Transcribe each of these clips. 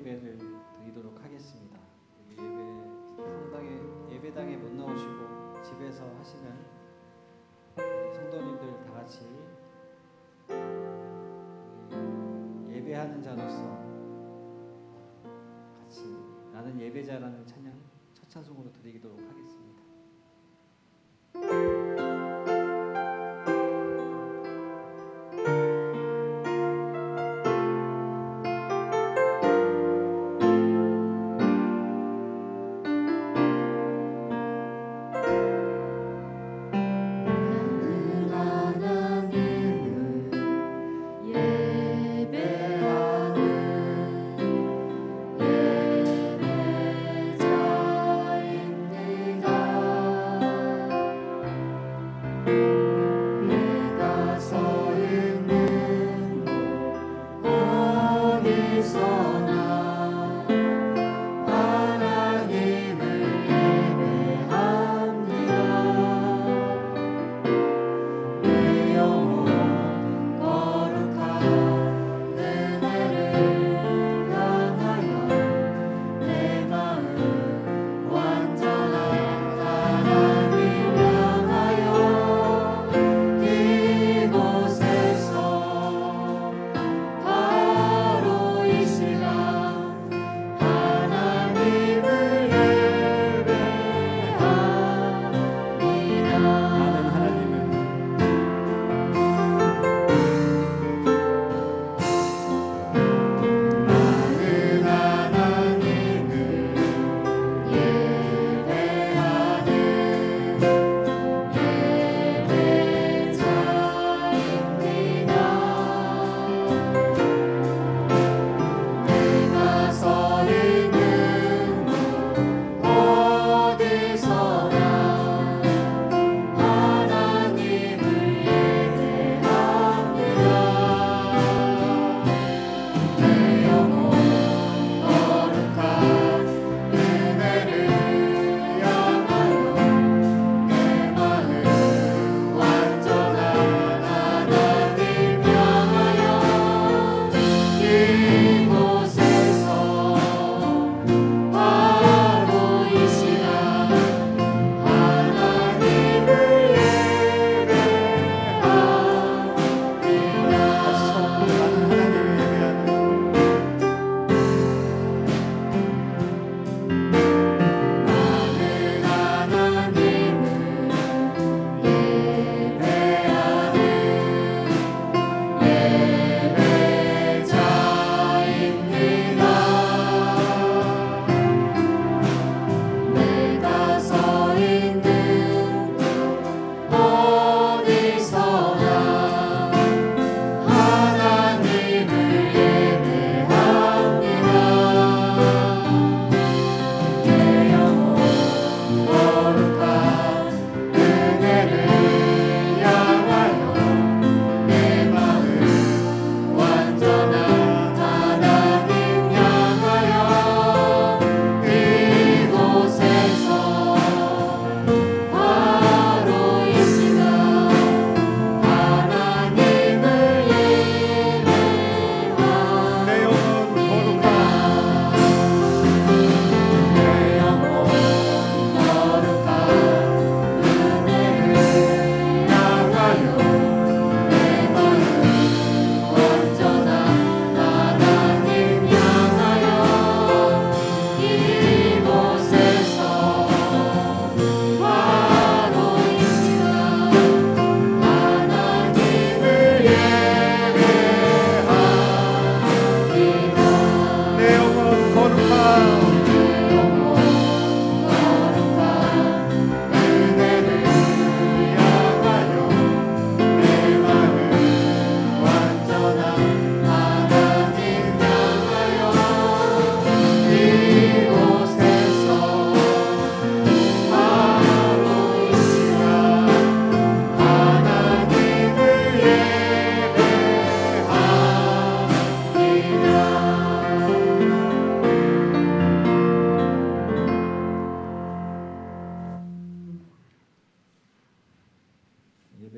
예배를 드리도록 하겠습니다. 예배당에 못 나오시고 집에서 하시는 우리 성도님들 다 같이 예배하는 자로서 같이 나는 예배자라는 찬양 첫 찬송으로 드리도록 하겠습니다.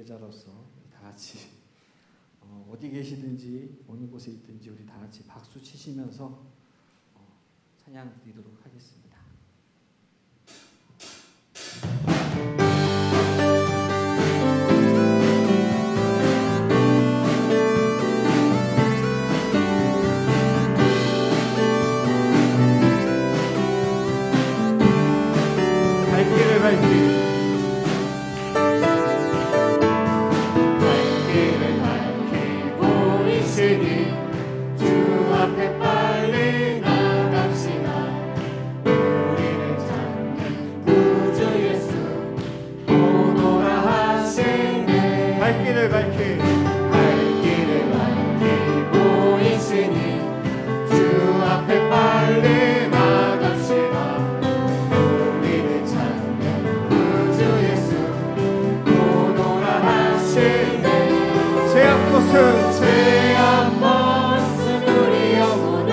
예배자로서 다 같이 어디 계시든지 어느 곳에 있든지 우리 다 같이 박수 치시면서 찬양 드리도록 하겠습니다. 발길을 밟기 주 앞에 빨리 나갑시다. 우리를 찾는 구주 예수 오노라 하시네. 발길을 밝히고 있으니 주 앞에 빨리 나갑시다. 우리를 찾는 구주 예수 오노라 하시네. 죄악 벗은 우리 영혼을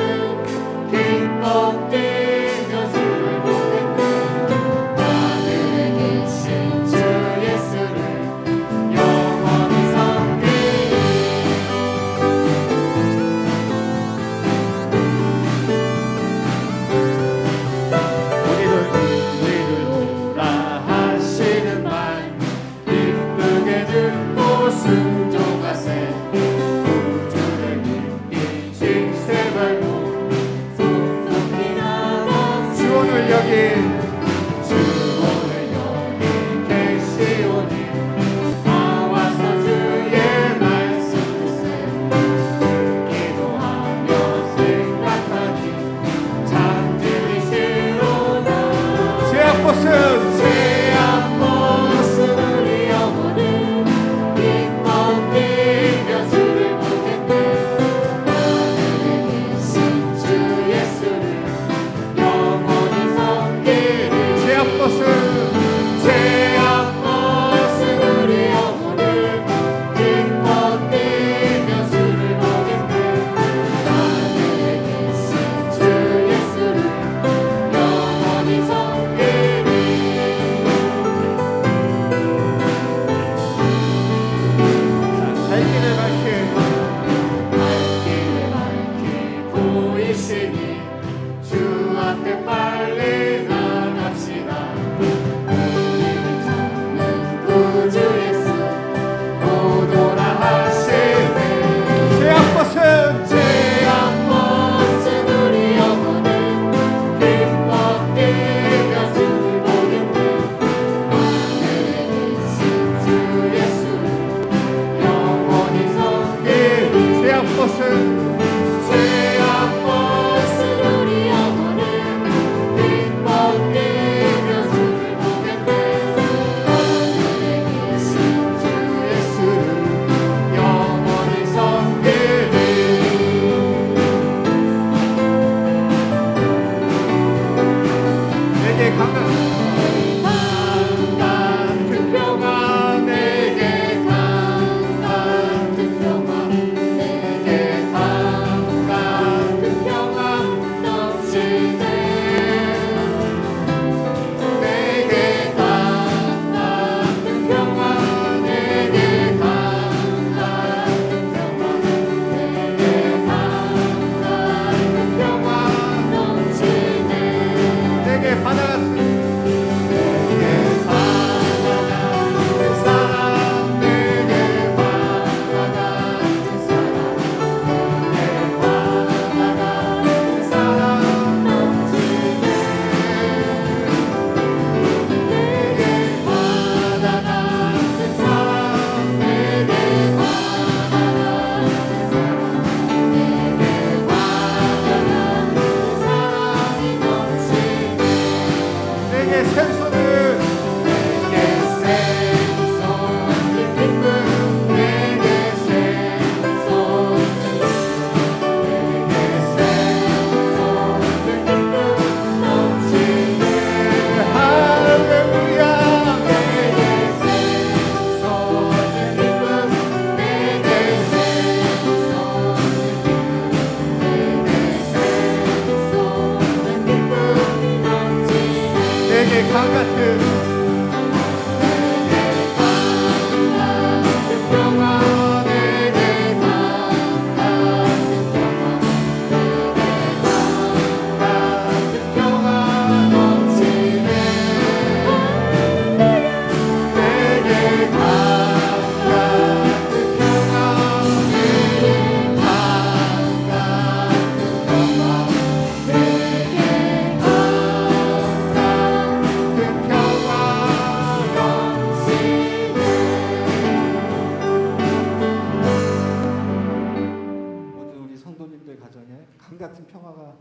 강 같은 평화가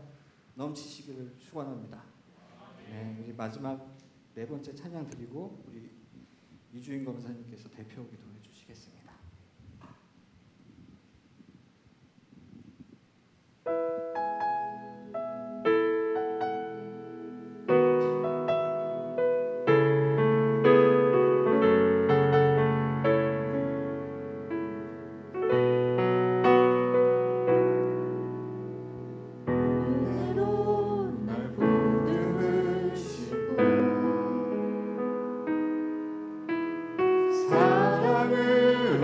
넘치시기를 축원합니다. 네, 우리 마지막 네 번째 찬양 드리고 우리 이주인 검사님께서 대표 기도해 주시겠습니다. 은혜로 날 붙드시고 사랑을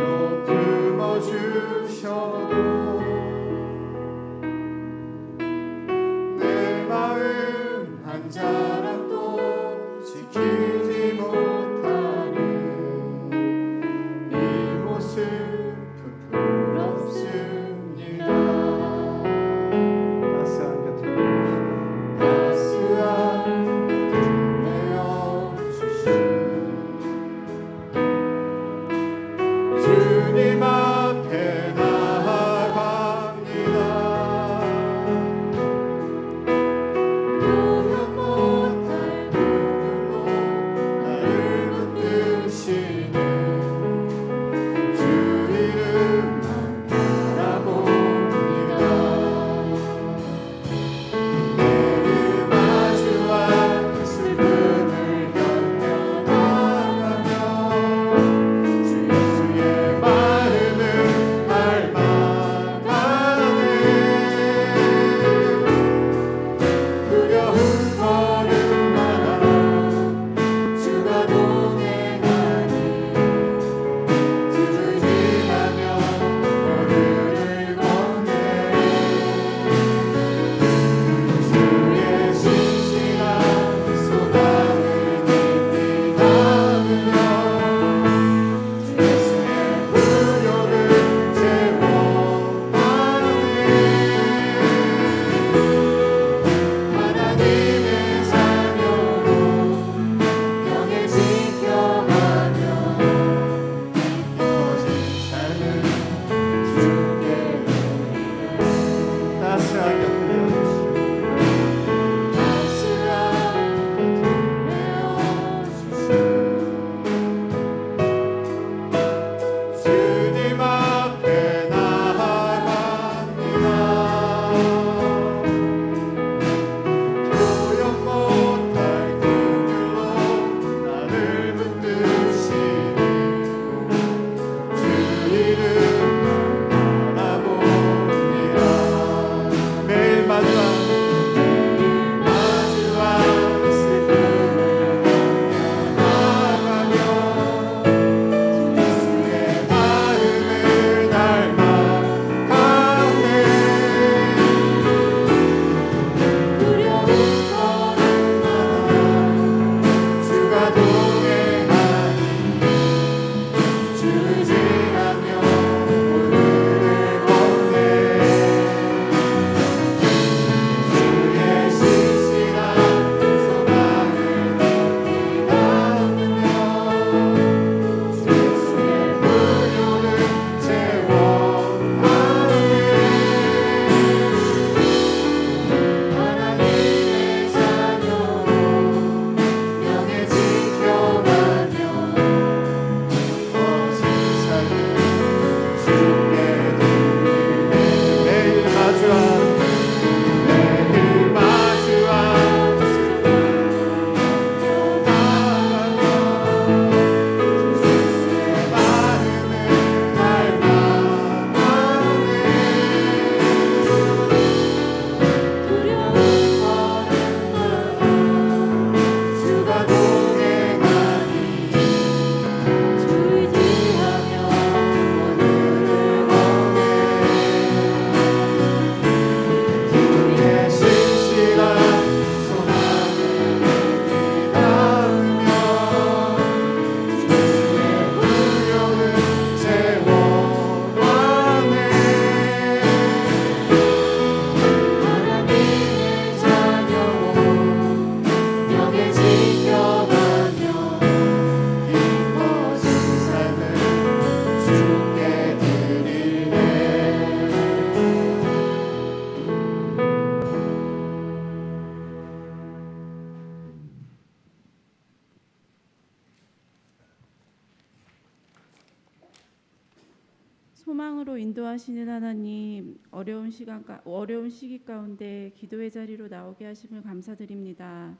소망으로 인도하시는 하나님, 어려운 시기 가운데 기도의 자리로 나오게 하심을 감사드립니다.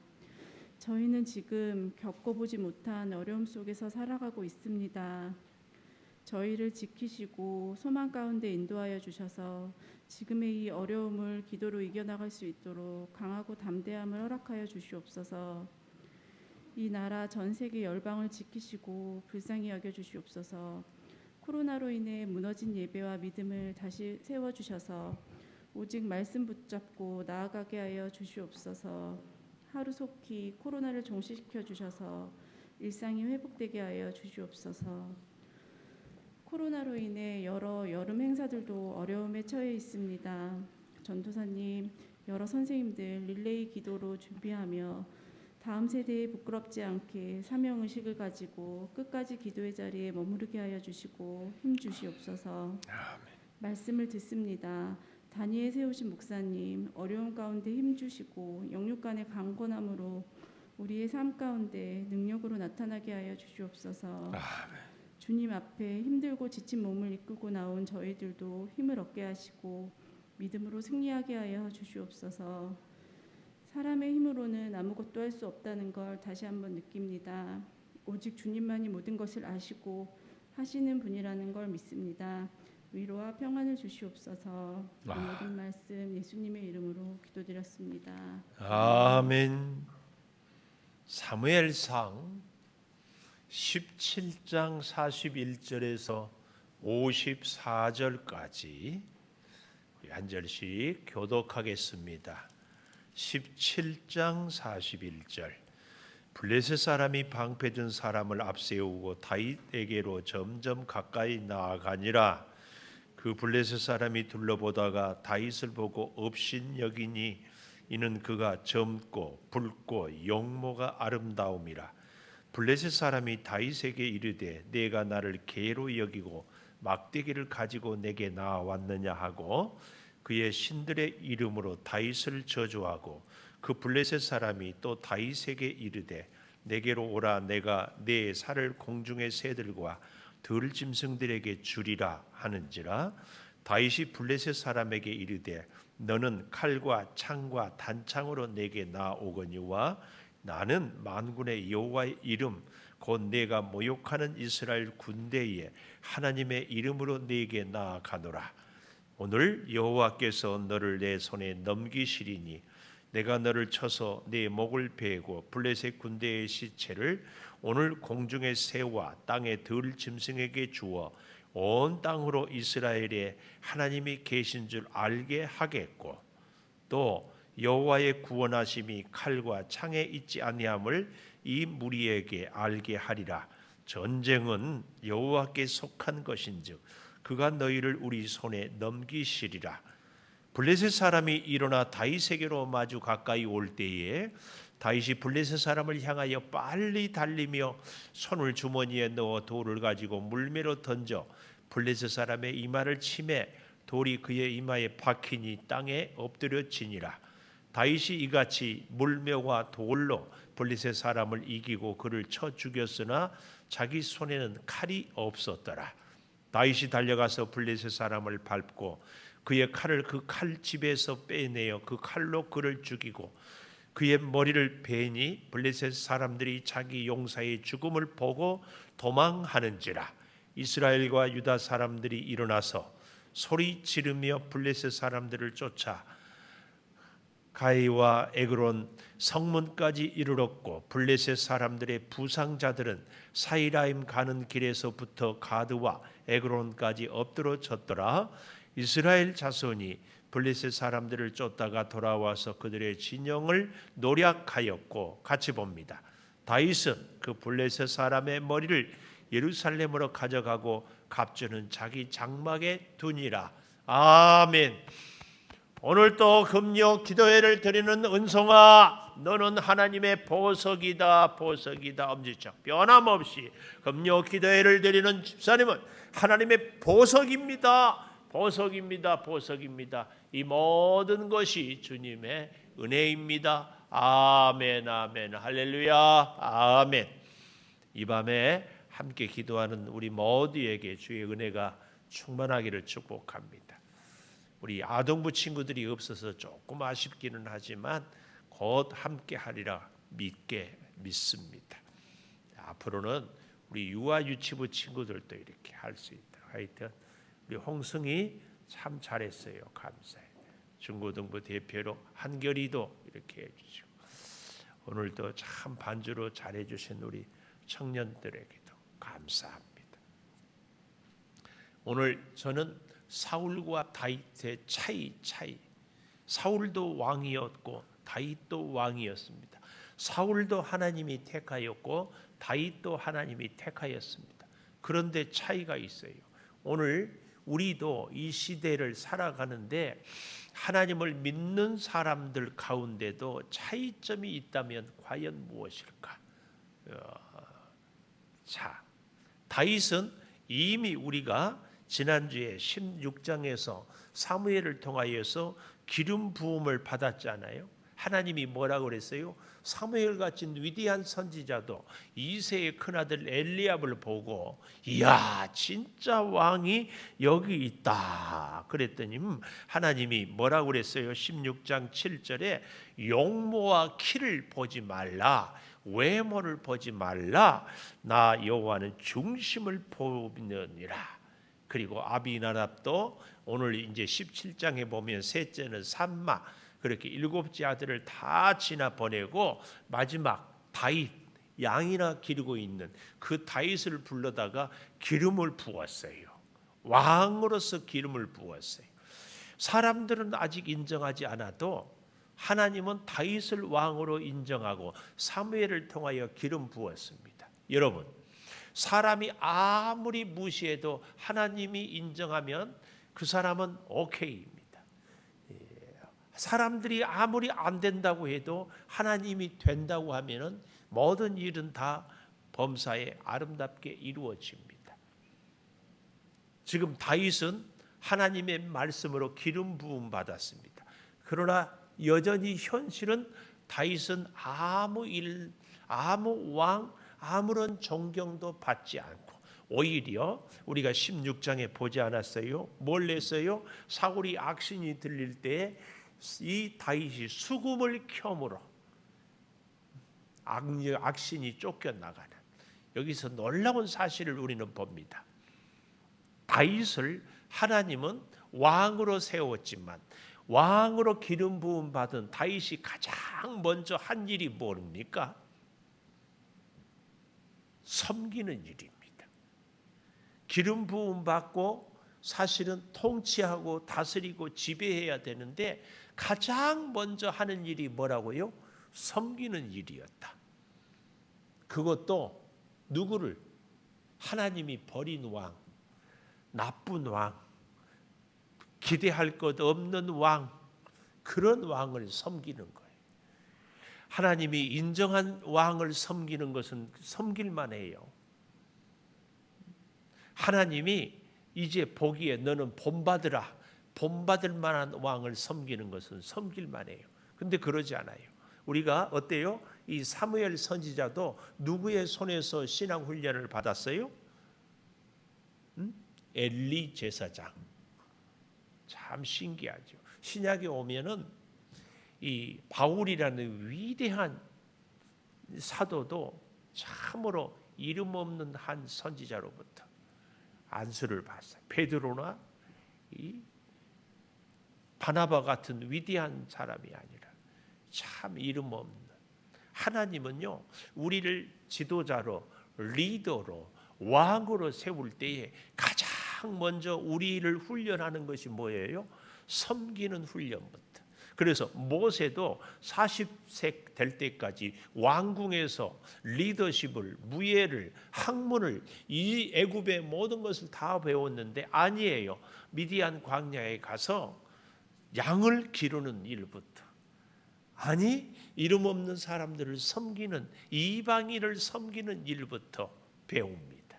저희는 지금 겪어보지 못한 어려움 속에서 살아가고 있습니다. 저희를 지키시고 소망 가운데 인도하여 주셔서 지금의 이 어려움을 기도로 이겨나갈 수 있도록 강하고 담대함을 허락하여 주시옵소서. 이 나라 전 세계 열방을 지키시고 불쌍히 여겨 주시옵소서. 코로나로 인해 무너진 예배와 믿음을 다시 세워주셔서 오직 말씀 붙잡고 나아가게 하여 주시옵소서. 하루속히 코로나를 종식시켜 주셔서 일상이 회복되게 하여 주시옵소서. 코로나로 인해 여러 여름 행사들도 어려움에 처해 있습니다. 전도사님, 여러 선생님들 릴레이 기도로 준비하며 다음 세대에 부끄럽지 않게 사명의식을 가지고 끝까지 기도의 자리에 머무르게 하여 주시고 힘 주시옵소서. 말씀을 듣습니다. 단위에 세우신 목사님, 어려움 가운데 힘 주시고 영육간의 강건함으로 우리의 삶 가운데 능력으로 나타나게 하여 주시옵소서. 주님 앞에 힘들고 지친 몸을 이끌고 나온 저희들도 힘을 얻게 하시고 믿음으로 승리하게 하여 주시옵소서. 사람의 힘으로는 아무것도 할 수 없다는 걸 다시 한번 느낍니다. 오직 주님만이 모든 것을 아시고 하시는 분이라는 걸 믿습니다. 위로와 평안을 주시옵소서. 모든 말씀 예수님의 이름으로 기도드렸습니다. 아멘. 사무엘상 17장 41절에서 54절까지 한 절씩 교독하겠습니다. 17장 41절. 블레셋 사람이 방패든 사람을 앞세우고 다윗에게로 점점 가까이 나아가니라. 그 블레셋 사람이 둘러보다가 다윗을 보고 업신여기니 이는 그가 젊고 붉고 용모가 아름다움이라. 블레셋 사람이 다윗에게 이르되 내가 나를 개로 여기고 막대기를 가지고 내게 나왔느냐 하고 그의 신들의 이름으로 다윗을 저주하고 그 블레셋 사람이 또 다윗에게 이르되 내게로 오라 내가 내 살을 공중의 새들과 들짐승들에게 주리라 하는지라. 다윗이 블레셋 사람에게 이르되 너는 칼과 창과 단창으로 내게 나오거니와 나는 만군의 여호와의 이름 곧 내가 모욕하는 이스라엘 군대의 하나님의 이름으로 내게 나아가노라. 오늘 여호와께서 너를 내 손에 넘기시리니 내가 너를 쳐서 네 목을 베고 블레셋 군대의 시체를 오늘 공중의 새와 땅의 들짐승에게 주어 온 땅으로 이스라엘에 하나님이 계신 줄 알게 하겠고 또 여호와의 구원하심이 칼과 창에 있지 아니함을 이 무리에게 알게 하리라. 전쟁은 여호와께 속한 것인즉 그가 너희를 우리 손에 넘기시리라. 블레셋 사람이 일어나 다윗에게로 마주 가까이 올 때에 다윗이 블레셋 사람을 향하여 빨리 달리며 손을 주머니에 넣어 돌을 가지고 물매로 던져 블레셋 사람의 이마를 치매 돌이 그의 이마에 박히니 땅에 엎드려지니라. 다윗이 이같이 물매와 돌로 블레셋 사람을 이기고 그를 쳐 죽였으나 자기 손에는 칼이 없었더라. 다윗이 달려가서 블레셋 사람을 밟고 그의 칼을 그 칼집에서 빼내어 그 칼로 그를 죽이고 그의 머리를 베니 블레셋 사람들이 자기 용사의 죽음을 보고 도망하는지라. 이스라엘과 유다 사람들이 일어나서 소리 지르며 블레셋 사람들을 쫓아 가이와 에그론 성문까지 이르렀고 블레셋 사람들의 부상자들은 사이라임 가는 길에서부터 가드와 에그론까지 엎드러졌더라. 이스라엘 자손이 블레셋 사람들을 쫓다가 돌아와서 그들의 진영을 노략하였고 같이 봅니다. 다윗은 그 블레셋 사람의 머리를 예루살렘으로 가져가고 갑주는 자기 장막에 두니라. 아멘. 오늘 또 금요 기도회를 드리는 은송아, 너는 하나님의 보석이다. 보석이다. 엄지척 변함없이 금요 기도회를 드리는 집사님은 하나님의 보석입니다. 보석입니다. 보석입니다. 이 모든 것이 주님의 은혜입니다. 아멘. 아멘. 할렐루야. 아멘. 이 밤에 함께 기도하는 우리 모두에게 주의 은혜가 충만하기를 축복합니다. 우리 아동부 친구들이 없어서 조금 아쉽기는 하지만 곧 함께 하리라 믿습니다. 앞으로는 우리 유아 유치부 친구들도 이렇게 할 수 있다. 하여튼 우리 홍승이 참 잘했어요. 감사해요. 중고등부 대표로 한결이도 이렇게 해주시고 오늘도 참 반주로 잘해주신 우리 청년들에게도 감사합니다. 오늘 저는 사울과 다윗의 차이 사울도 왕이었고 다윗도 왕이었습니다. 사울도 하나님이 택하였고 다윗도 하나님이 택하였습니다. 그런데 차이가 있어요. 오늘 우리도 이 시대를 살아가는데 하나님을 믿는 사람들 가운데도 차이점이 있다면 과연 무엇일까? 자, 다윗은 이미 우리가 지난주에 16장에서 사무엘을 통하여서 기름 부음을 받았잖아요. 하나님이 뭐라고 그랬어요? 사무엘 같은 위대한 선지자도 이새의 큰아들 엘리압을 보고 이야 진짜 왕이 여기 있다 그랬더니 하나님이 뭐라고 그랬어요? 16장 7절에 용모와 키를 보지 말라 외모를 보지 말라 나 여호와는 중심을 보느니라. 그리고 아비나답도 오늘 이제 17장에 보면 셋째는 삼마 그렇게 7째 아들을 다 지나 보내고 마지막 다윗 양이나 기르고 있는 그 다윗을 불러다가 기름을 부었어요. 왕으로서 기름을 부었어요. 사람들은 아직 인정하지 않아도 하나님은 다윗을 왕으로 인정하고 사무엘을 통하여 기름 부었습니다. 여러분 사람이 아무리 무시해도 하나님이 인정하면 그 사람은 오케이입니다. 사람들이 아무리 안 된다고 해도 하나님이 된다고 하면은 모든 일은 다 범사에 아름답게 이루어집니다. 지금 다윗은 하나님의 말씀으로 기름 부음 받았습니다. 그러나 여전히 현실은 다윗은 아무 왕, 아무런 존경도 받지 않고 오히려 우리가 16장에 보지 않았어요? 뭘 냈어요? 사울이 악신이 들릴 때 이 다윗이 수금을 켬으로 악신이 쫓겨나가는 여기서 놀라운 사실을 우리는 봅니다. 다윗을 하나님은 왕으로 세웠지만 왕으로 기름 부음 받은 다윗이 가장 먼저 한 일이 뭡니까? 섬기는 일입니다. 기름 부음 받고 사실은 통치하고 다스리고 지배해야 되는데 가장 먼저 하는 일이 뭐라고요? 섬기는 일이었다. 그것도 누구를? 하나님이 버린 왕, 나쁜 왕, 기대할 것 없는 왕, 그런 왕을 섬기는 거예요. 하나님이 인정한 왕을 섬기는 것은 섬길만 해요. 하나님이 이제 보기에 너는 본받으라. 본받을 만한 왕을 섬기는 것은 섬길만 해요. 근데 그러지 않아요. 우리가 어때요? 이 사무엘 선지자도 누구의 손에서 신앙 훈련을 받았어요? 엘리 제사장. 참 신기하죠. 신약에 오면은 이 바울이라는 위대한 사도도 참으로 이름 없는 한 선지자로부터 안수를 받았어요. 베드로나 이 바나바 같은 위대한 사람이 아니라 참 이름 없는 하나님은요 우리를 지도자로 리더로 왕으로 세울 때에 가장 먼저 우리를 훈련하는 것이 뭐예요? 섬기는 훈련부터. 그래서 모세도 40세 될 때까지 왕궁에서 리더십을, 무예를, 학문을, 이 애굽의 모든 것을 다 배웠는데 아니에요. 미디안 광야에 가서 양을 기르는 일부터, 아니 이름 없는 사람들을 섬기는, 이방인을 섬기는 일부터 배웁니다.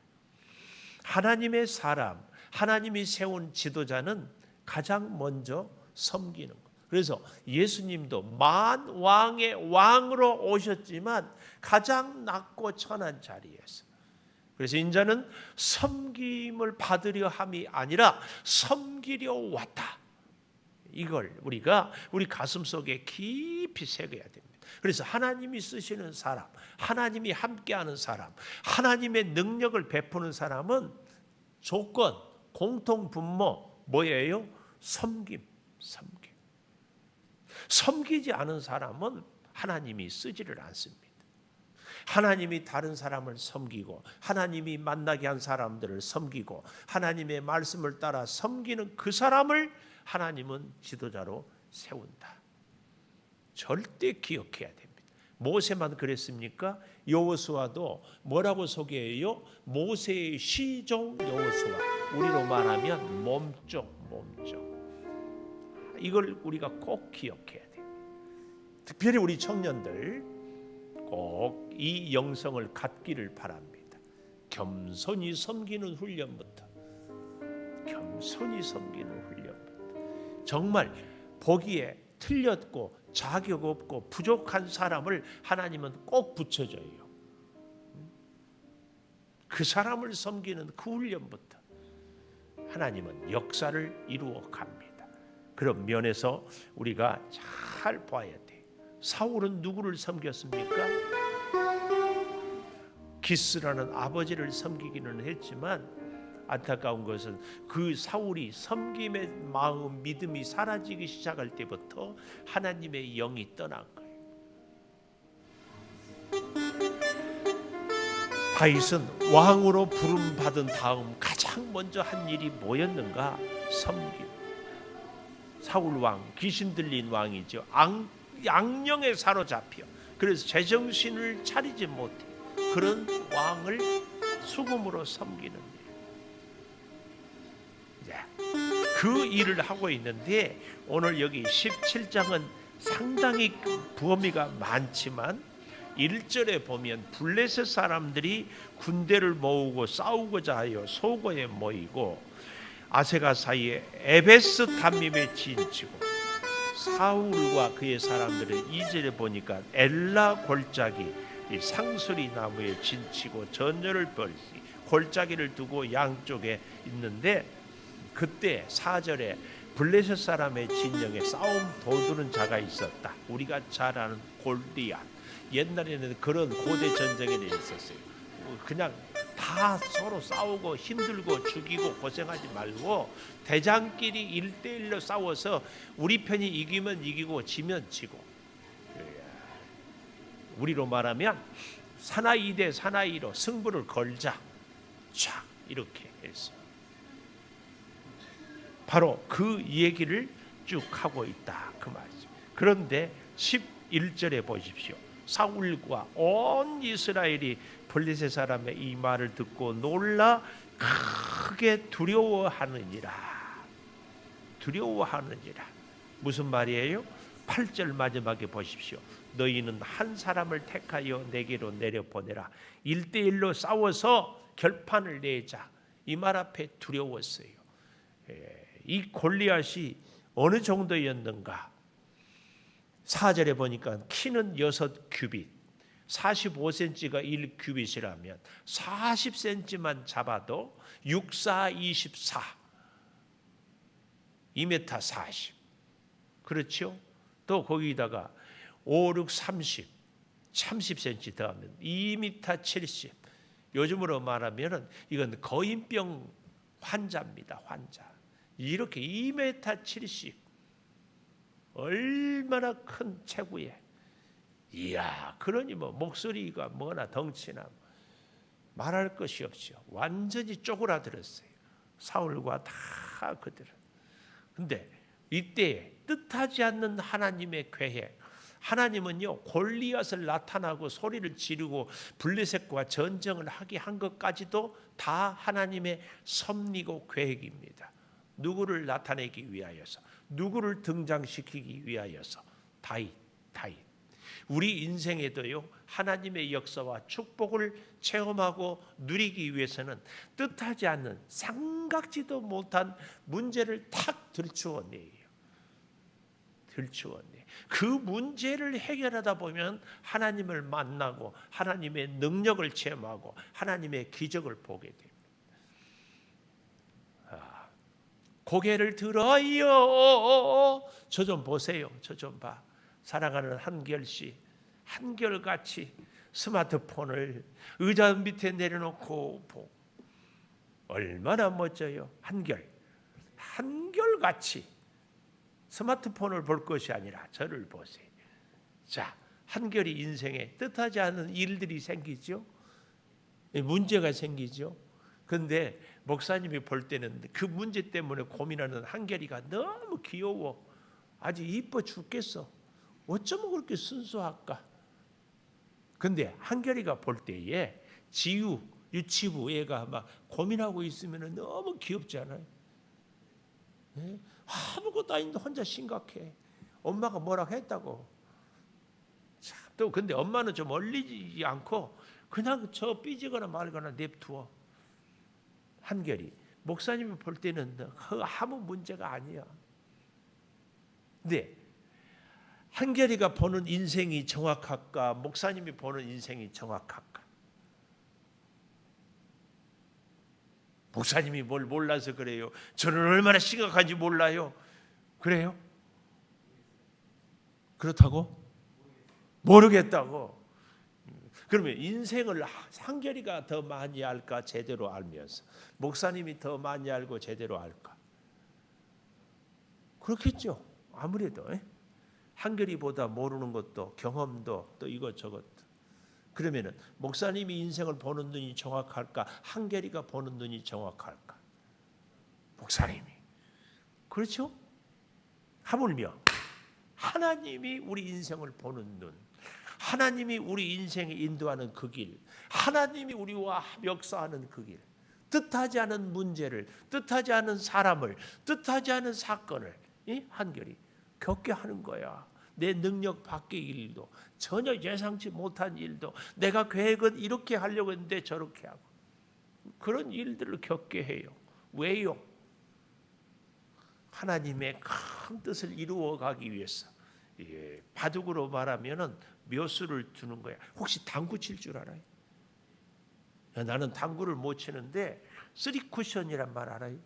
하나님의 사람, 하나님이 세운 지도자는 가장 먼저 섬기는 것. 그래서 예수님도 만 왕의 왕으로 오셨지만 가장 낮고 천한 자리에서, 그래서 인자는 섬김을 받으려 함이 아니라 섬기려 왔다. 이걸 우리가 우리 가슴속에 깊이 새겨야 됩니다. 그래서 하나님이 쓰시는 사람, 하나님이 함께하는 사람, 하나님의 능력을 베푸는 사람은 조건, 공통 분모 뭐예요? 섬김. 섬기지 않은 사람은 하나님이 쓰지를 않습니다. 하나님이 다른 사람을 섬기고 하나님이 만나게 한 사람들을 섬기고 하나님의 말씀을 따라 섬기는 그 사람을 하나님은 지도자로 세운다. 절대 기억해야 됩니다. 모세만 그랬습니까? 여호수아도 뭐라고 소개해요? 모세의 시종 여호수아. 우리로 말하면 몸종. 이걸 우리가 꼭 기억해야 돼요. 특별히 우리 청년들 꼭 이 영성을 갖기를 바랍니다. 겸손히 섬기는 훈련부터. 정말 보기에 틀렸고 자격 없고 부족한 사람을 하나님은 꼭 붙여줘요. 그 사람을 섬기는 그 훈련부터 하나님은 역사를 이루어 갑니다. 그런 면에서 우리가 잘 봐야 돼요. 사울은 누구를 섬겼습니까? 기스라는 아버지를 섬기기는 했지만 안타까운 것은 그 사울이 섬김의 마음, 믿음이 사라지기 시작할 때부터 하나님의 영이 떠난 거예요. 다윗은 왕으로 부름받은 다음 가장 먼저 한 일이 뭐였는가? 섬김. 사울 왕, 귀신 들린 왕이죠. 악령에 사로잡혀 그래서 제정신을 차리지 못해 그런 왕을 수금으로 섬기는 일. 그 일을 하고 있는데 오늘 여기 17장은 상당히 범위가 많지만 1절에 보면 블레셋 사람들이 군대를 모으고 싸우고자 하여 소고에 모이고 아세가 사이에 에베스 담밈에 진치고 사울과 그의 사람들은 2절에 보니까 엘라 골짜기 상수리 나무에 진치고 전열을 벌이 골짜기를 두고 양쪽에 있는데 그때 4절에 블레셋 사람의 진영에 싸움 도두는 자가 있었다. 우리가 잘 아는 골리앗. 옛날에는 그런 고대 전쟁에 있었어요. 그냥 다 서로 싸우고 힘들고 죽이고 고생하지 말고 대장끼리 1대1로 싸워서 우리 편이 이기면 이기고 지면 지고, 우리로 말하면 사나이 대 사나이로 승부를 걸자. 촥 이렇게 했어요. 바로 그 얘기를 쭉 하고 있다 그 말이죠. 그런데 11절에 보십시오. 사울과 온 이스라엘이 블레셋 사람의 이 말을 듣고 놀라 크게 두려워하느니라. 무슨 말이에요? 8절 마지막에 보십시오. 너희는 한 사람을 택하여 내게로 내려보내라. 1대1로 싸워서 결판을 내자. 이 말 앞에 두려웠어요. 이 골리앗이 어느 정도였는가? 4절에 보니까 키는 6규빗, 45cm가 1규빗이라면 40cm만 잡아도 6, 4, 24, 2m 40. 그렇죠? 또 거기다가 5, 6, 30, 30cm 더하면 2m 70. 요즘으로 말하면 이건 거인병 환자입니다. 환자. 이렇게 2m 70. 얼마나 큰 체구에. 이야, 그러니 뭐 목소리가 뭐나 덩치나 말할 것이 없죠. 완전히 쪼그라들었어요. 사울과 다 그들은. 근데 이때 뜻하지 않는 하나님의 계획. 하나님은요, 골리앗을 나타나고 소리를 지르고 블레셋과 전쟁을 하게 한 것까지도 다 하나님의 섭리고 계획입니다. 누구를 나타내기 위하여서, 누구를 등장시키기 위하여서. 다윗. 우리 인생에도요, 하나님의 역사와 축복을 체험하고 누리기 위해서는 뜻하지 않는 생각지도 못한 문제를 탁 들추어내요. 들추었네. 그 문제를 해결하다 보면 하나님을 만나고 하나님의 능력을 체험하고 하나님의 기적을 보게 됩니다. 고개를 들어요. 저 좀 보세요. 저 좀 봐. 사랑하는 한결씨, 한결같이 스마트폰을 의자 밑에 내려놓고 보고 얼마나 멋져요. 한결같이 스마트폰을 볼 것이 아니라 저를 보세요. 자, 한결이 인생에 뜻하지 않은 일들이 생기죠. 문제가 생기죠. 그런데 목사님이 볼 때는 그 문제 때문에 고민하는 한결이가 너무 귀여워. 아주 이뻐 죽겠어. 어쩌면 그렇게 순수할까? 근데 한결이가 볼 때에 지유, 유치부 애가 막 고민하고 있으면 너무 귀엽잖아요. 네? 아무것도 아닌데 혼자 심각해. 엄마가 뭐라고 했다고. 참, 또 근데 엄마는 좀 얼리지 않고 그냥 저 삐지거나 말거나 냅두어. 한결이 목사님이 볼 때는 아무 문제가 아니야. 근데 한결이가 보는 인생이 정확할까? 목사님이 보는 인생이 정확할까? 목사님이 뭘 몰라서 그래요. 저는 얼마나 심각한지 몰라요. 그래요? 그렇다고? 모르겠다고. 그러면 인생을 한결이가 더 많이 알까? 제대로 알면서. 목사님이 더 많이 알고 제대로 알까? 그렇겠죠. 아무래도 한결이보다 모르는 것도 경험도 또 이것저것. 그러면은 목사님이 인생을 보는 눈이 정확할까? 한결이가 보는 눈이 정확할까? 목사님이. 그렇죠? 하물며 하나님이 우리 인생을 보는 눈, 하나님이 우리 인생에 인도하는 그 길, 하나님이 우리와 역사하는 그 길, 뜻하지 않은 문제를, 뜻하지 않은 사람을, 뜻하지 않은 사건을 이 한결이 겪게 하는 거야. 내 능력 밖의 일도, 전혀 예상치 못한 일도, 내가 계획은 이렇게 하려고 했는데 저렇게 하고, 그런 일들을 겪게 해요. 왜요? 하나님의 큰 뜻을 이루어 가기 위해서. 바둑으로 말하면은 묘수를 두는 거야. 혹시 당구 칠 줄 알아요? 나는 당구를 못 치는데 쓰리 쿠션이란 말 알아요?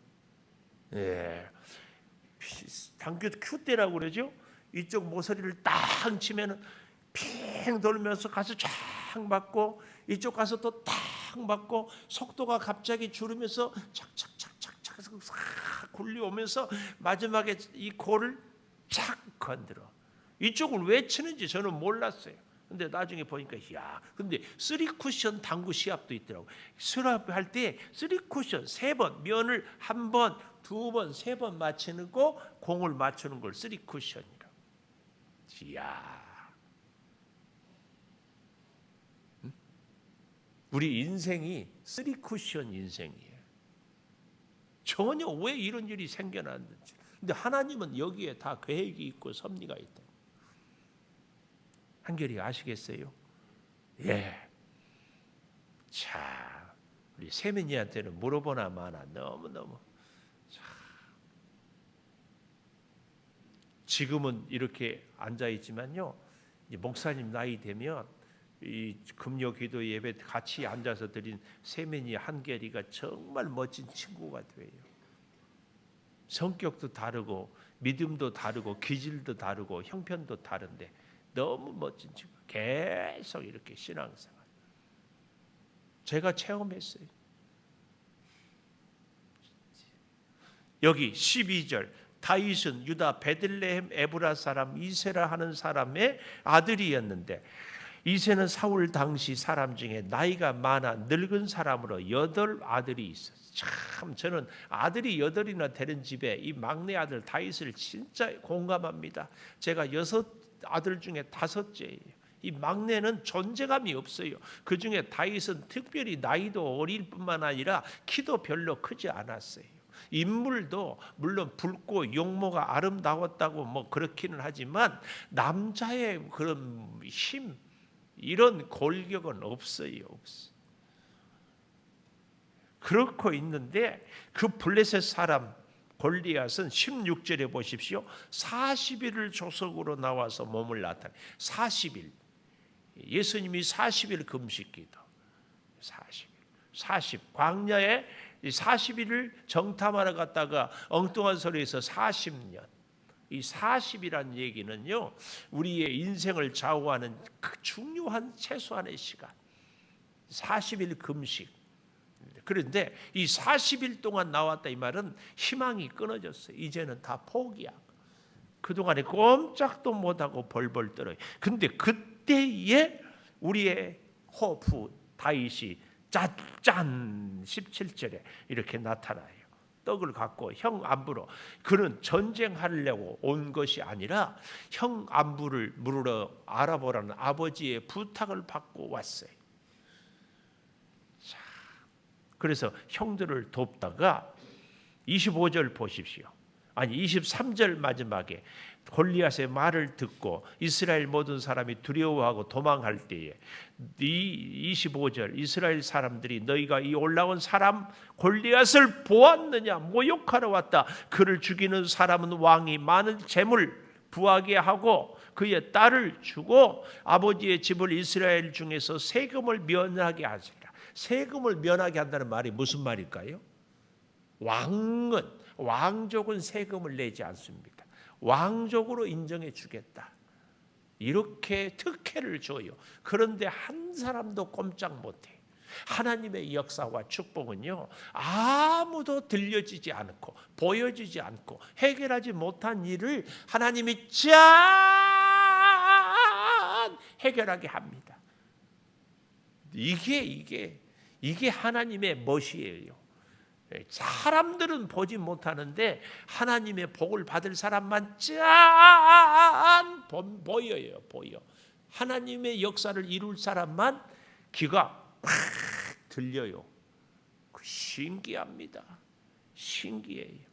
당구 큐대라고 그러죠? 이쪽 모서리를 딱 치면은 핑 돌면서 가서 쫙 맞고, 이쪽 가서 또 딱 맞고, 속도가 갑자기 줄으면서 착착착착착 싹 굴려오면서 마지막에 이 골을 착 건드려. 이쪽을 왜 치는지 저는 몰랐어요. 근데 나중에 보니까 근데 3쿠션 당구 시합도 있더라고. 시합할 때 3쿠션 3번, 면을 1번, 2번, 3번 맞추는 거, 공을 맞추는 걸 3쿠션이라고. 우리 인생이 3쿠션 인생이에요. 전혀 왜 이런 일이 생겨났는지. 근데 하나님은 여기에 다 계획이 있고 섭리가 있다. 한결이 아시겠어요? 예. 자, 우리 세민이한테는 물어보나 마나 너무너무. 자, 지금은 이렇게 앉아 있지만요, 목사님 나이 되면 이 금요 기도 예배 같이 앉아서 드린 세민이 한결이가 정말 멋진 친구가 돼요. 성격도 다르고 믿음도 다르고 기질도 다르고 형편도 다른데 너무 멋진 친구. 계속 이렇게 신앙생활. 제가 체험했어요. 여기 12절. 다윗은 유다 베들레헴 에브라 사람 이세라 하는 사람의 아들이었는데, 이세는 사울 당시 사람 중에 나이가 많아 늙은 사람으로 8 아들이 있었어요. 참 저는 아들이 8이나 되는 집에 이 막내 아들 다윗을 진짜 공감합니다. 제가 6 아들 중에 5째예요. 이 막내는 존재감이 없어요. 그 중에 다윗은 특별히 나이도 어릴 뿐만 아니라 키도 별로 크지 않았어요. 인물도 물론 붉고 용모가 아름다웠다고 뭐 그렇기는 하지만 남자의 그런 힘, 이런 골격은 없어요. 없어. 그렇고 있는데 그 블레셋 사람 골리앗은 16절에 보십시오. 40일을 조석으로 나와서 몸을 나타내. 40일. 예수님이 40일 금식기도. 40 광야에 40일을 정탐하러 갔다가 엉뚱한 소리에서 40년. 이 40이란 얘기는요, 우리의 인생을 좌우하는 그 중요한 최소한의 시간. 40일 금식. 그런데 이 40일 동안 나왔다 이 말은 희망이 끊어졌어요. 이제는 다 포기야. 그동안에 꼼짝도 못하고 벌벌 떨어요. 근데 그때에 우리의 호프 다윗이 짠 17절에 이렇게 나타나요. 떡을 갖고 형 안부로, 그는 전쟁하려고 온 것이 아니라 형 안부를 물으러 알아보라는 아버지의 부탁을 받고 왔어요. 자, 그래서 형들을 돕다가 25절 보십시오. 아니 23절 마지막에 골리앗의 말을 듣고 이스라엘 모든 사람이 두려워하고 도망할 때에 이 25절 이스라엘 사람들이 너희가 이 올라온 사람 골리앗을 보았느냐, 모욕하러 왔다. 그를 죽이는 사람은 왕이 많은 재물 부하게 하고 그의 딸을 주고 아버지의 집을 이스라엘 중에서 세금을 면하게 하시라. 세금을 면하게 한다는 말이 무슨 말일까요? 왕족은 세금을 내지 않습니다. 왕족으로 인정해 주겠다. 이렇게 특혜를 줘요. 그런데 한 사람도 꼼짝 못해. 하나님의 역사와 축복은요, 아무도 들려지지 않고 보여지지 않고 해결하지 못한 일을 하나님이 짠 해결하게 합니다. 이게 하나님의 멋이에요. 사람들은 보지 못하는데 하나님의 복을 받을 사람만 짠 보여요. 보여. 하나님의 역사를 이룰 사람만 귀가 팍 들려요. 신기합니다. 신기해요.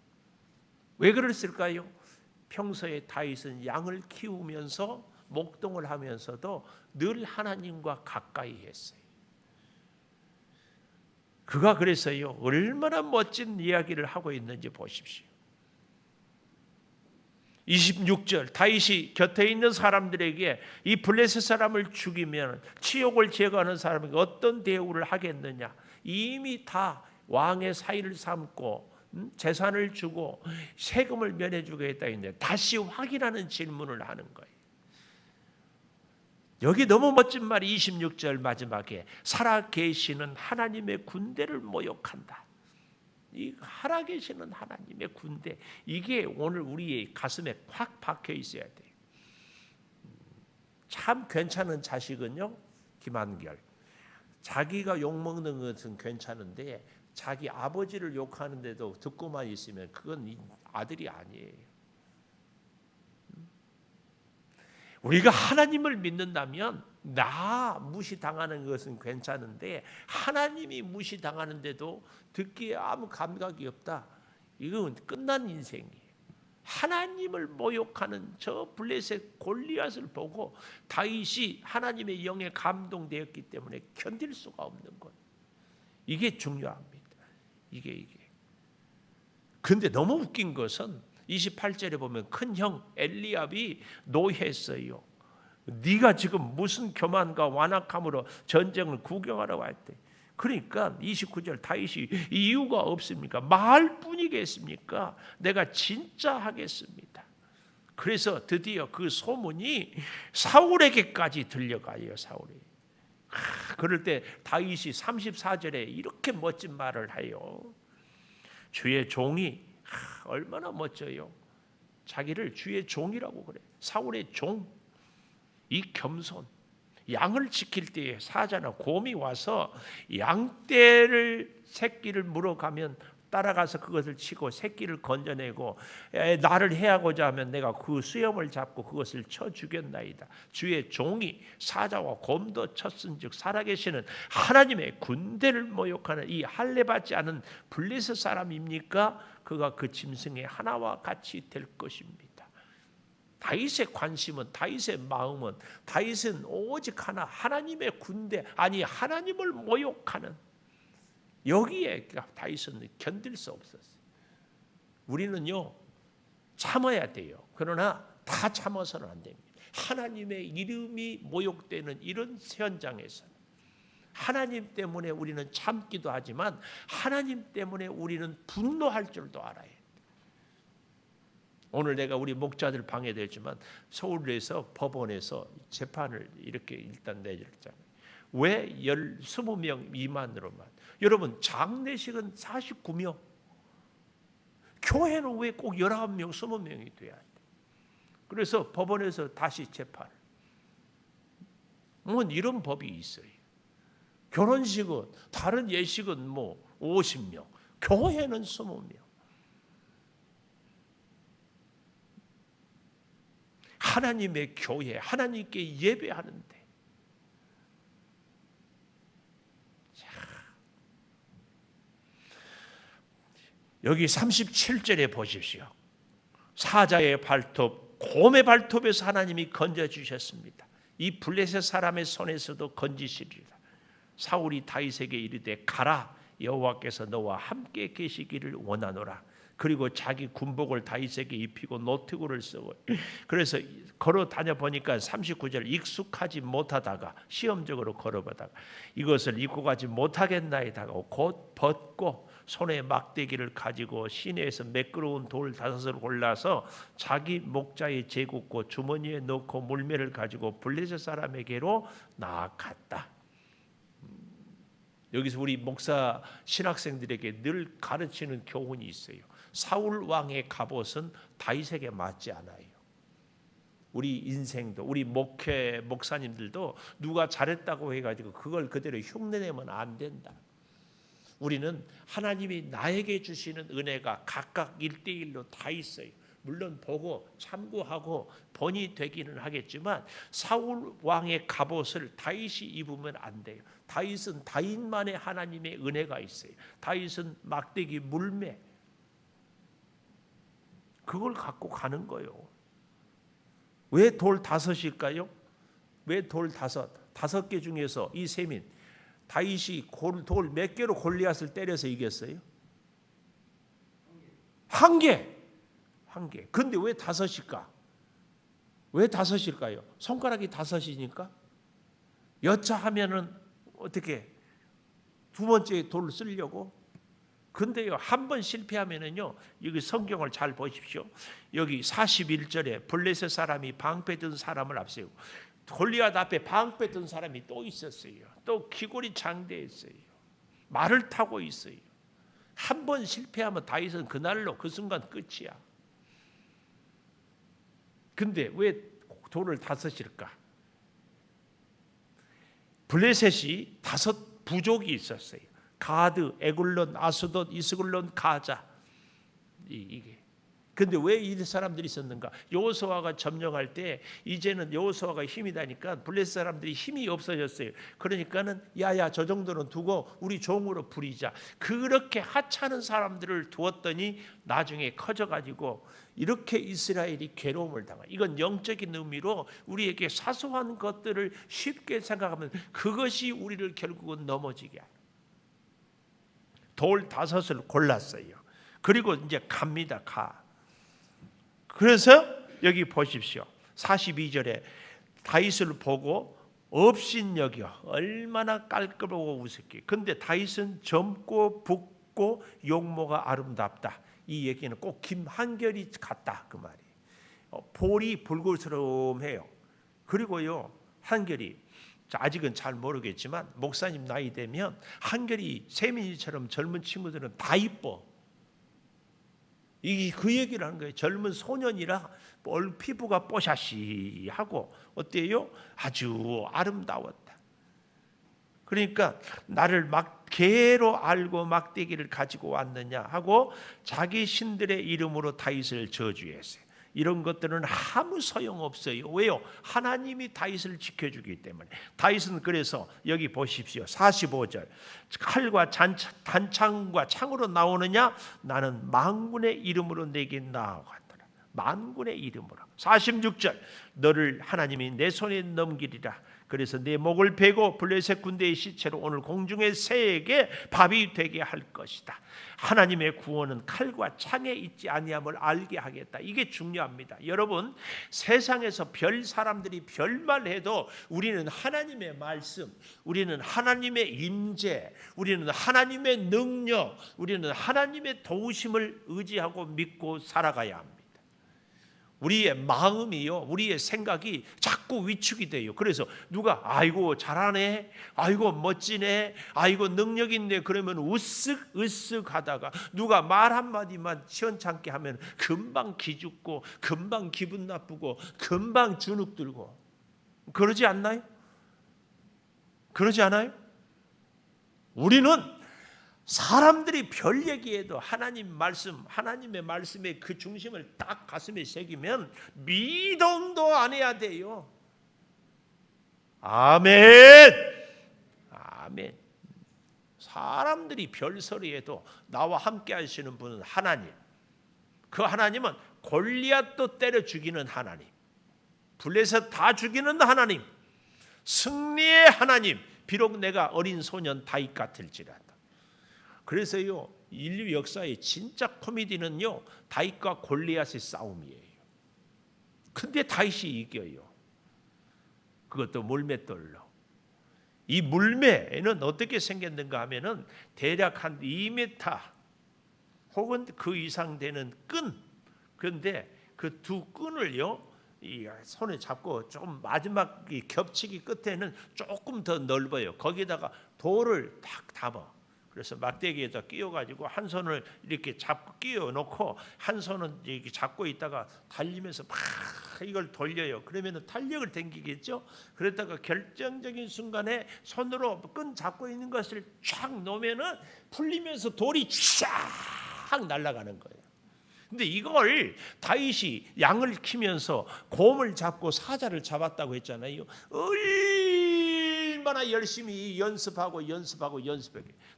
왜 그랬을까요? 평소에 다윗은 양을 키우면서 목동을 하면서도 늘 하나님과 가까이 했어요. 그가 그래서요, 얼마나 멋진 이야기를 하고 있는지 보십시오. 26절 다윗이 곁에 있는 사람들에게 이 블레셋 사람을 죽이면 치욕을 제거하는 사람에게 어떤 대우를 하겠느냐. 이미 다 왕의 사위를 삼고 재산을 주고 세금을 면해주겠다 했는데 다시 확인하는 질문을 하는 거예요. 여기 너무 멋진 말이 26절 마지막에 살아계시는 하나님의 군대를 모욕한다. 이 살아계시는 하나님의 군대, 이게 오늘 우리의 가슴에 꽉 박혀 있어야 돼요. 참 괜찮은 자식은요, 김한결, 자기가 욕먹는 것은 괜찮은데 자기 아버지를 욕하는데도 듣고만 있으면 그건 아들이 아니에요. 우리가 하나님을 믿는다면 나 무시당하는 것은 괜찮은데 하나님이 무시당하는데도 듣기에 아무 감각이 없다. 이건 끝난 인생이에요. 하나님을 모욕하는 저 블레셋 골리앗을 보고 다윗이 하나님의 영에 감동되었기 때문에 견딜 수가 없는 것. 이게 중요합니다. 이게. 근데 너무 웃긴 것은 28절에 보면 큰형 엘리압이 노했어요. 네가 지금 무슨 교만과 완악함으로 전쟁을 구경하러 왔대. 그러니까 29절 다윗이 이유가 없습니까? 말뿐이겠습니까? 내가 진짜 하겠습니다. 그래서 드디어 그 소문이 사울에게까지 들려가요. 사울이. 그럴 때 다윗이 34절에 이렇게 멋진 말을 해요. 주의 종이 얼마나 멋져요. 자기를 주의 종이라고 그래. 사울의 종. 이 겸손. 양을 지킬 때에 사자나 곰이 와서 양떼를 새끼를 물어가면 따라가서 그것을 치고 새끼를 건져내고 나를 해하고자 하면 내가 그 수염을 잡고 그것을 쳐 죽였나이다. 주의 종이 사자와 곰도 쳤은즉 살아계시는 하나님의 군대를 모욕하는 이 할례받지 않은 블레셋 사람입니까? 그가 그 짐승의 하나와 같이 될 것입니다. 다윗의 관심은, 다윗의 마음은, 다윗은 오직 하나, 하나님의 군대, 아니 하나님을 모욕하는, 여기에 다윗은 견딜 수 없었어요. 우리는요 참아야 돼요. 그러나 다 참아서는 안 됩니다. 하나님의 이름이 모욕되는 이런 현장에서 하나님 때문에 우리는 참기도 하지만 하나님 때문에 우리는 분노할 줄도 알아야 돼요. 오늘 내가 우리 목자들 방해되지만 서울에서 법원에서 재판을 이렇게 일단 내줬잖아요. 왜 20명 미만으로만? 여러분 장례식은 49명, 교회는 왜 꼭 19명, 20명이 돼야 돼? 그래서 법원에서 다시 재판. 뭐 이런 법이 있어요. 결혼식은 다른 예식은 뭐 50명, 교회는 20명. 하나님의 교회, 하나님께 예배하는데 여기 37절에 보십시오. 사자의 발톱, 곰의 발톱에서 하나님이 건져주셨습니다. 이 블레셋 사람의 손에서도 건지시리라. 사울이 다윗에게 이르되 가라, 여호와께서 너와 함께 계시기를 원하노라. 그리고 자기 군복을 다윗에게 입히고 노트구를 쓰고, 그래서 걸어 다녀 보니까 39절 익숙하지 못하다가 시험적으로 걸어보다가 이것을 입고 가지 못하겠나이다가 곧 벗고 손에 막대기를 가지고 시내에서 매끄러운 돌 5을 골라서 자기 목자에 재굽고 주머니에 넣고 물매를 가지고 블레셋 사람에게로 나아갔다. 여기서 우리 목사 신학생들에게 늘 가르치는 교훈이 있어요. 사울 왕의 갑옷은 다윗에게 맞지 않아요. 우리 인생도, 우리 목사님들도 누가 잘했다고 해가지고 그걸 그대로 흉내내면 안 된다. 우리는 하나님이 나에게 주시는 은혜가 각각 1대1로 다 있어요. 물론 보고 참고하고 본이 되기는 하겠지만 사울 왕의 갑옷을 다윗이 입으면 안 돼요. 다윗은 다윗만의 하나님의 은혜가 있어요. 다윗은 막대기 물매, 그걸 갖고 가는 거예요. 왜 돌 5일까요? 왜 돌 5개 중에서 이 셈인 다윗이 돌 몇 개로 골리앗을 때려서 이겼어요? 한 개. 근데 왜 5일까? 왜 5일까요? 손가락이 5이니까? 여차하면은 어떻게 두 번째 돌을 쓰려고? 근데요, 한 번 실패하면은요, 여기 성경을 잘 보십시오. 여기 41절에 블레셋 사람이 방패 든 사람을 앞세우고 골리앗 앞에 방패 든 사람이 또 있었어요. 또 기골이 장대했어요. 말을 타고 있어요. 한 번 실패하면 다윗은 그날로 그 순간 끝이야. 근데 왜 돌을 5일까? 블레셋이 5 부족이 있었어요. 가드, 에굴론, 아스돗, 이스글론, 가자. 이게. 근데 왜 이 사람들이 있었는가? 여호수아가 점령할 때 이제는 여호수아가 힘이 나니까 블레셋 사람들이 힘이 없어졌어요. 그러니까는 야야 저 정도는 두고 우리 종으로 부리자. 그렇게 하찮은 사람들을 두었더니 나중에 커져가지고 이렇게 이스라엘이 괴로움을 당한. 이건 영적인 의미로 우리에게 사소한 것들을 쉽게 생각하면 그것이 우리를 결국은 넘어지게 합니다. 돌 5을 골랐어요. 그리고 이제 갑니다. 그래서 여기 보십시오. 42절에 다윗을 보고 업신여겨 얼마나 깔끔하고 우습게. 근데 다윗은 젊고 붓고 용모가 아름답다. 이 얘기는 꼭 김한결이 같다 그 말이에요. 볼이 불그스름해요. 그리고요 한결이 아직은 잘 모르겠지만 목사님 나이 되면 한결이 세민이처럼 젊은 친구들은 다 이뻐. 그 얘기를 하는 거예요. 젊은 소년이라 피부가 뽀샤시하고 어때요? 아주 아름다웠다. 그러니까 나를 개로 알고 막대기를 가지고 왔느냐 하고 자기 신들의 이름으로 다윗을 저주했어요. 이런 것들은 아무 소용없어요. 왜요? 하나님이 다윗을 지켜주기 때문에. 다윗은 그래서 여기 보십시오. 45절 칼과 단창과 창으로 나오느냐? 나는 만군의 이름으로 내게 나아갔더라. 만군의 이름으로. 46절 너를 하나님이 내 손에 넘기리라. 그래서 내 목을 베고 블레셋 군대의 시체로 오늘 공중의 새에게 밥이 되게 할 것이다. 하나님의 구원은 칼과 창에 있지 아니함을 알게 하겠다. 이게 중요합니다. 여러분, 세상에서 별 사람들이 별말해도 우리는 하나님의 말씀, 우리는 하나님의 임재, 우리는 하나님의 능력, 우리는 하나님의 도우심을 의지하고 믿고 살아가야 합니다. 우리의 마음이요, 우리의 생각이 자꾸 위축이 돼요. 그래서 누가 아이고 잘하네, 아이고 멋지네, 아이고 능력 있네 그러면 으쓱 하다가 누가 말 한마디만 시원찮게 하면 금방 기죽고 금방 기분 나쁘고 금방 주눅 들고 그러지 않나요? 그러지 않아요? 우리는 사람들이 별 얘기해도 하나님 말씀, 하나님의 말씀의 그 중심을 딱 가슴에 새기면 미동도 안 해야 돼요. 아멘. 아멘. 사람들이 별소리해도 나와 함께 하시는 분은 하나님. 그 하나님은 골리앗도 때려 죽이는 하나님, 블레셋 다 죽이는 하나님, 승리의 하나님. 비록 내가 어린 소년 다윗 같을지라도. 그래서요, 인류 역사의 진짜 코미디는요, 다윗과 골리앗의 싸움이에요. 근데 다윗이 이겨요. 그것도 물맷돌로. 이 물매는 어떻게 생겼는가 하면은 대략 한 2m 혹은 그 이상 되는 끈. 그런데 그 두 끈을요, 이 손에 잡고 좀 마지막 이 겹치기 끝에는 조금 더 넓어요. 거기다가 돌을 딱 담아. 그래서 막대기에다 끼워가지고 한 손을 이렇게 잡고 끼워놓고 한 손은 이렇게 잡고 있다가 달리면서 막 이걸 돌려요. 그러면은 탄력을 당기겠죠. 그러다가 결정적인 순간에 손으로 끈 잡고 있는 것을 쫙 놓으면은 풀리면서 돌이 쫙 날아가는 거예요. 근데 이걸 다윗이 양을 키면서 곰을 잡고 사자를 잡았다고 했잖아요. 얼마나 열심히 연습하고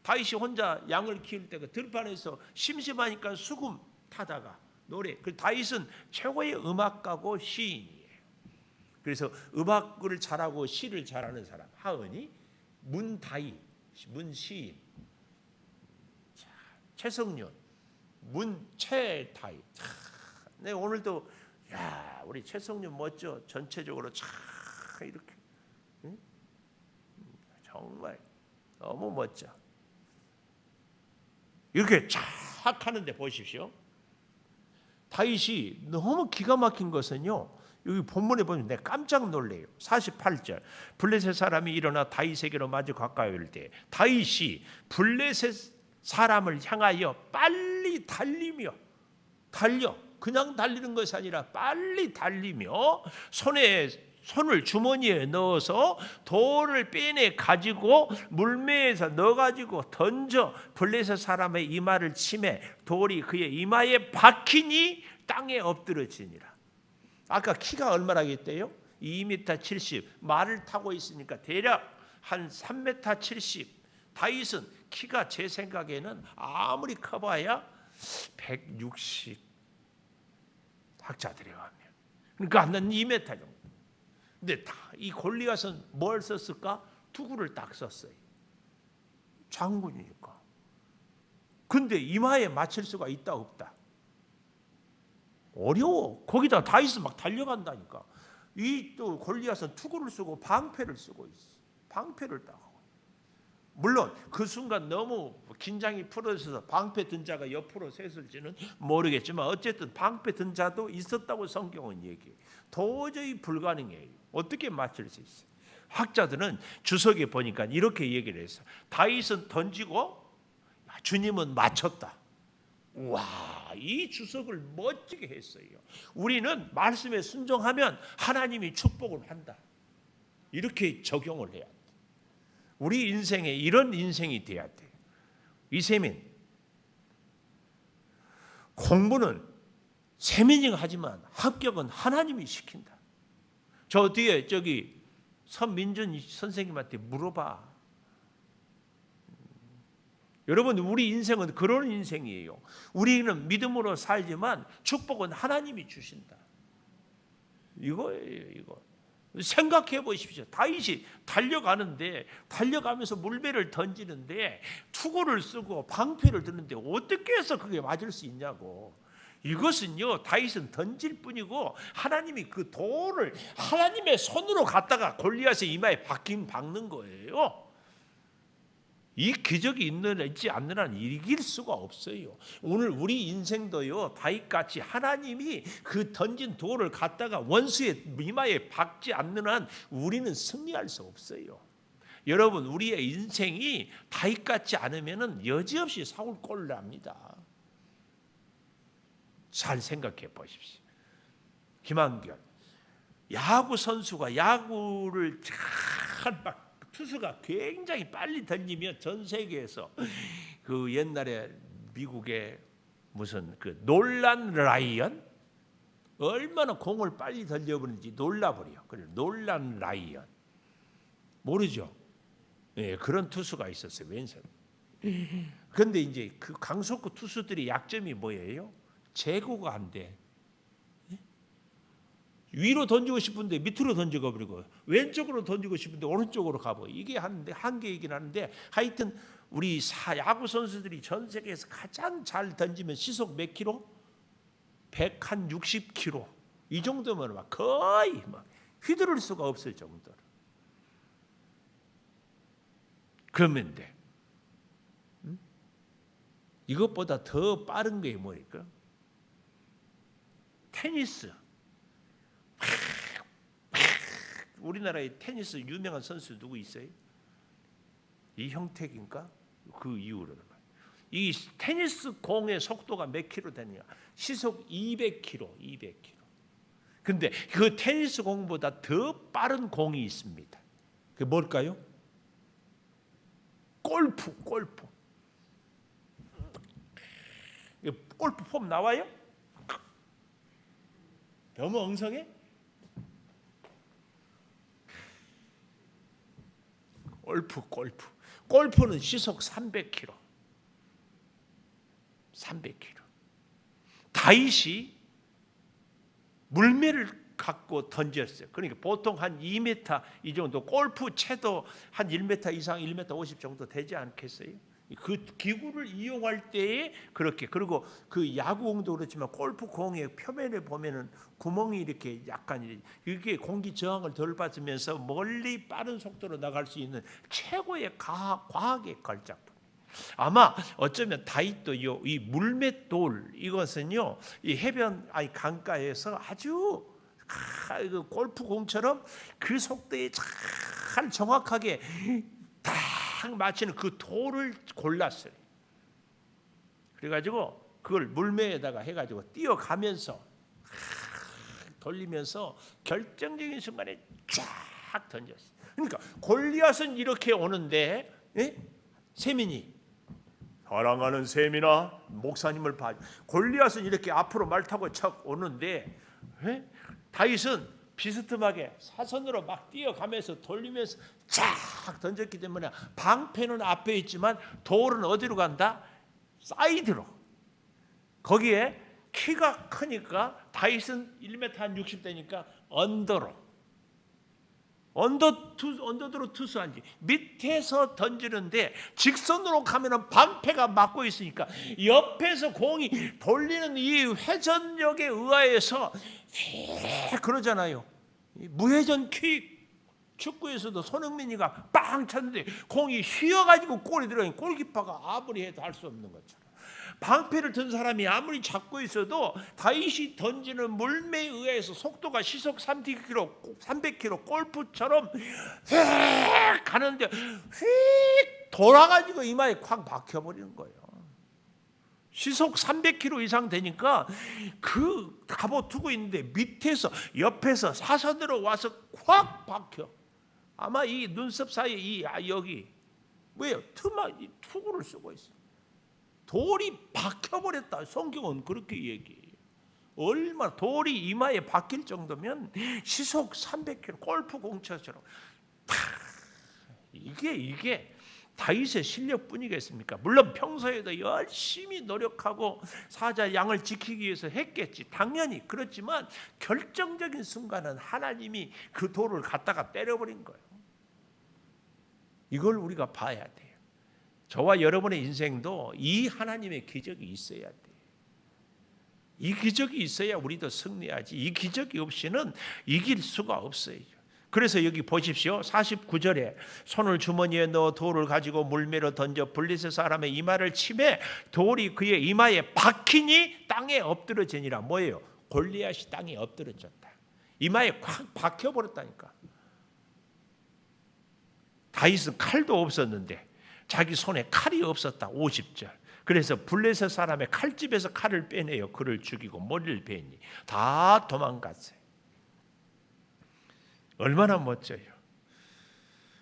다윗이 혼자 양을 키울 때가 들판에서 심심하니까 수금 타다가 노래. 그 다윗은 최고의 음악가고 시인이에요. 그래서 음악을 잘하고 시를 잘하는 사람 하은이, 문다윗, 문시인, 최성윤, 문채다윗. 네, 오늘도 야 우리 최성윤 멋져. 전체적으로 참 이렇게 정말 너무 멋져. 이렇게 쫙 하는데 보십시오. 다윗이 너무 기가 막힌 것은요, 여기 본문에 보면 내가 깜짝 놀래요. 48절 블레셋 사람이 일어나 다윗에게로 마주 가까이 올 때 다윗이 블레셋 사람을 향하여 빨리 달리며 그냥 달리는 것이 아니라 빨리 달리며 손을 주머니에 넣어서 돌을 빼내 가지고 물매에서 넣어 가지고 던져 블레셋 사람의 이마를 치매 돌이 그의 이마에 박히니 땅에 엎드러지니라. 아까 키가 얼마라겠대요? 2m 70. 말을 타고 있으니까 대략 한 3m 70. 다윗은 키가 제 생각에는 아무리 커봐야 160. 학자들이 하면 그러니까 한 2m 정도. 근데 이 골리앗은 뭘 썼을까? 투구를 딱 썼어요. 장군이니까. 근데 이마에 맞힐 수가 있다 없다? 어려워. 거기다 다윗은 막 달려간다니까. 이 또 골리앗은 투구를 쓰고 방패를 쓰고 있어. 방패를 딱 하고. 물론 그 순간 너무 긴장이 풀어져서 방패 든 자가 옆으로 샜을지는 모르겠지만 어쨌든 방패 든 자도 있었다고 성경은 얘기해요. 도저히 불가능해요. 어떻게 맞출 수 있어요? 학자들은 주석에 보니까 이렇게 얘기를 했어. 다윗은 던지고 주님은 맞췄다. 와, 이 주석을 멋지게 했어요. 우리는 말씀에 순종하면 하나님이 축복을 한다. 이렇게 적용을 해야 돼. 우리 인생에 이런 인생이 돼야 돼. 이세민, 공부는 세민이가 하지만 합격은 하나님이 시킨다. 저 뒤에 저기 선민준 선생님한테 물어봐. 여러분, 우리 인생은 그런 인생이에요. 우리는 믿음으로 살지만 축복은 하나님이 주신다. 이거예요, 이거. 생각해 보십시오. 다윗이 달려가면서 물배를 던지는데 투구를 쓰고 방패를 드는데 어떻게 해서 그게 맞을 수 있냐고. 이것은요, 다윗은 던질 뿐이고 하나님이 그 돌을 하나님의 손으로 갖다가 골리앗의 이마에 박는 거예요. 이 기적이 있지 않는 한 이길 수가 없어요. 오늘 우리 인생도요, 다윗같이 하나님이 그 던진 돌을 갖다가 원수의 이마에 박지 않는 한 우리는 승리할 수 없어요. 여러분, 우리의 인생이 다윗같지 않으면은 여지없이 사울 꼴을 납니다. 잘 생각해 보십시오. 김한결, 야구 선수가 야구를 막 투수가 굉장히 빨리 던지면 전 세계에서 그 옛날에 미국의 무슨 그 놀란 라이언, 얼마나 공을 빨리 던져버리는지 놀라버려. 그래, 놀란 라이언 모르죠? 예, 그런 투수가 있었어요. 왼손. 그런데 이제 그 강속구 투수들의 약점이 뭐예요? 제구가 안 돼. 위로 던지고 싶은데 밑으로 던져가 버리고, 왼쪽으로 던지고 싶은데 오른쪽으로 가버리고, 이게 한계이긴 하는데, 하여튼 우리 야구 선수들이 전 세계에서 가장 잘 던지면 시속 몇 킬로? 160킬로. 이 정도면 막 거의 막 휘두를 수가 없을 정도로. 그러면 돼. 이것보다 더 빠른 게 뭐니까? 테니스. 우리나라의 테니스 유명한 선수 누구 있어요? 이형택인가? 그 이후로 이 테니스 공의 속도가 몇 킬로 되느냐? 시속 200킬로, 200킬로. 근데 그 테니스 공보다 더 빠른 공이 있습니다. 그게 뭘까요? 골프. 골프 폼 나와요? 너무 엉성해? 골프는 시속 300km. 다윗이 물매를 갖고 던졌어요. 그러니까 보통 한 2m 이 정도, 골프 채도 한 1m 이상, 1m 50 정도 되지 않겠어요? 그 기구를 이용할 때에 그렇게. 그리고 그 야구공도 그렇지만 골프공의 표면에 보면은 구멍이 이렇게 약간, 이게 공기 저항을 덜 받으면서 멀리 빠른 속도로 나갈 수 있는 최고의 과학의 걸작품. 아마 어쩌면 다윗도 이 물맷돌, 이것은요, 이 해변 강가에서 아주 그 골프공처럼 그 속도에 잘 정확하게 딱 맞추는 그 돌을 골랐어요. 그래가지고 그걸 물매에다가 해가지고 뛰어가면서 돌리면서 결정적인 순간에 쫙 던졌어요. 그러니까 골리앗은 이렇게 오는데, 세민이, 사랑하는 세민아, 목사님을 봐. 골리앗은 이렇게 앞으로 말 타고 척 오는데, 다윗은 비스듬하게 사선으로 막 뛰어가면서 돌리면서 쫙 던졌기 때문에 방패는 앞에 있지만 돌은 어디로 간다? 사이드로. 거기에 키가 크니까 다윗은 1m 한 60대니까 언더로. 언더드로 투수한지 밑에서 던지는데 직선으로 가면은 방패가 막고 있으니까 옆에서 공이 돌리는 이 회전력에 의하여서 그러잖아요. 무회전 킥. 축구에서도 손흥민이가 빵 쳤는데 공이 휘어가지고 골이 들어가니 골키퍼가 아무리 해도 할 수 없는 것처럼, 방패를 든 사람이 아무리 잡고 있어도 다윗이 던지는 물매에 의해서 속도가 시속 300km 골프처럼 휙 가는데 휙 돌아가지고 이마에 콱 박혀버리는 거예요. 시속 300km 이상 되니까 그 갑오두고 있는데 밑에서 옆에서 사선으로 와서 콱 박혀. 아마 이 눈썹 사이에 여기 왜요? 투구를 쓰고 있어. 돌이 박혀버렸다. 성경은 그렇게 얘기해요. 얼마나 돌이 이마에 박힐 정도면 시속 300km 골프 공차처럼 이게 다윗의 실력뿐이겠습니까? 물론 평소에도 열심히 노력하고 사자 양을 지키기 위해서 했겠지. 당연히 그렇지만 결정적인 순간은 하나님이 그 돌을 갖다가 때려버린 거예요. 이걸 우리가 봐야 돼요. 저와 여러분의 인생도 이 하나님의 기적이 있어야 돼요. 이 기적이 있어야 우리도 승리하지. 이 기적이 없이는 이길 수가 없어요. 그래서 여기 보십시오. 49절에 손을 주머니에 넣어 돌을 가지고 물매로 던져 블레셋 사람의 이마를 치매 돌이 그의 이마에 박히니 땅에 엎드러지니라. 뭐예요? 골리앗이 땅에 엎드러졌다. 이마에 콱 박혀버렸다니까. 다윗은 칼도 없었는데 자기 손에 칼이 없었다. 50절. 그래서 블레셋 사람의 칼집에서 칼을 빼내어 그를 죽이고 머리를 베니 다 도망갔어요. 얼마나 멋져요.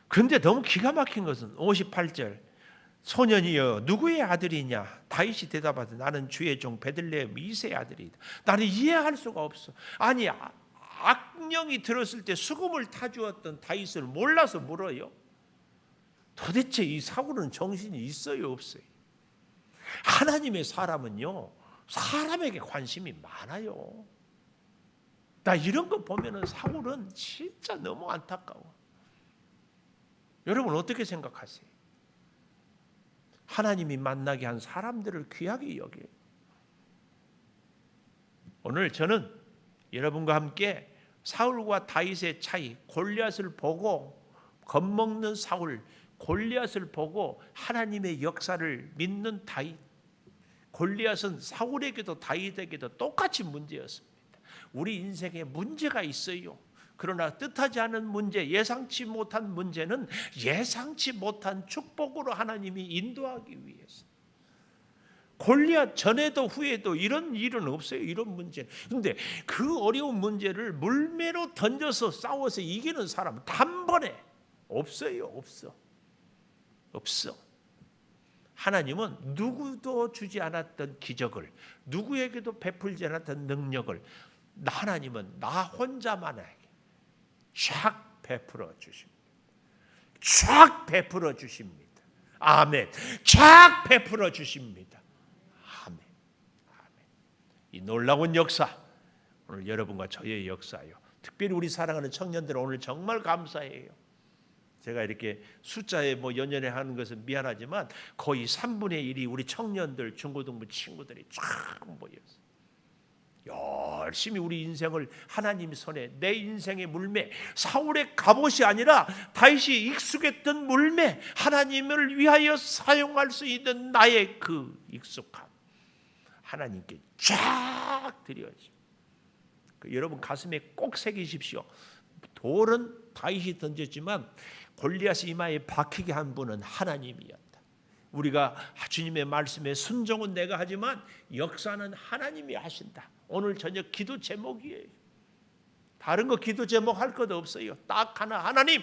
그런데 너무 기가 막힌 것은 58절 소년이여 누구의 아들이냐? 다윗이 대답하되 나는 주의 종 베들레헴 이새의 아들이다. 나는 이해할 수가 없어. 아니 악령이 들었을 때 수금을 타주었던 다윗을 몰라서 물어요. 도대체 이 사울은 정신이 있어요 없어요? 하나님의 사람은요 사람에게 관심이 많아요. 나 이런 거 보면은 사울은 진짜 너무 안타까워. 여러분 어떻게 생각하세요? 하나님이 만나게 한 사람들을 귀하게 여겨요. 오늘 저는 여러분과 함께 사울과 다윗의 차이, 골리앗을 보고 겁먹는 사울, 골리앗을 보고 하나님의 역사를 믿는 다윗. 골리앗은 사울에게도 다윗에게도 똑같이 문제였습니다. 우리 인생에 문제가 있어요. 그러나 뜻하지 않은 문제, 예상치 못한 문제는 예상치 못한 축복으로 하나님이 인도하기 위해서. 골리앗 전에도 후에도 이런 일은 없어요. 이런 문제. 근데 그 어려운 문제를 물매로 던져서 싸워서 이기는 사람은 단번에 없어요. 없어. 하나님은 누구도 주지 않았던 기적을, 누구에게도 베풀지 않았던 능력을 하나님은 나 혼자만에게 쫙 베풀어 주십니다. 쫙 베풀어 주십니다. 아멘. 쫙 베풀어 주십니다. 아멘. 이 놀라운 역사, 오늘 여러분과 저의 역사예요. 특별히 우리 사랑하는 청년들 오늘 정말 감사해요. 제가 이렇게 숫자에 연연해 하는 것은 미안하지만 거의 3분의 1이 우리 청년들, 중고등부 친구들이 쫙 모였어요. 열심히 우리 인생을 하나님 손에, 내 인생의 물매, 사울의 갑옷이 아니라 다윗이 익숙했던 물매, 하나님을 위하여 사용할 수 있는 나의 그 익숙함 하나님께 쫙 드려야지. 여러분 가슴에 꼭 새기십시오. 돌은 다윗이 던졌지만 골리앗이 이마에 박히게 한 분은 하나님이었다. 우리가 주님의 말씀에 순종은 내가 하지만 역사는 하나님이 하신다. 오늘 저녁 기도 제목이에요. 다른 거 기도 제목 할 것 없어요. 딱 하나, 하나님,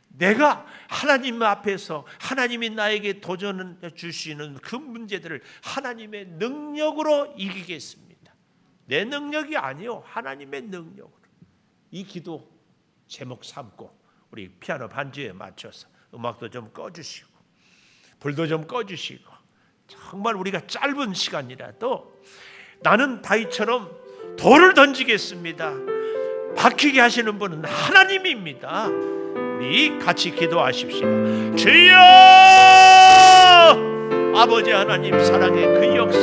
내가 하나님 앞에서 하나님이 나에게 도전해 주시는 그 문제들을 하나님의 능력으로 이기겠습니다. 내 능력이 아니요, 하나님의 능력으로. 이 기도 제목 삼고 우리 피아노 반주에 맞춰서 음악도 좀 꺼주시고 불도 좀 꺼주시고, 정말 우리가 짧은 시간이라도 나는 다윗처럼 돌을 던지겠습니다. 박히게 하시는 분은 하나님입니다. 우리 같이 기도하십시다. 주여! 아버지 하나님, 사랑의 그 역사,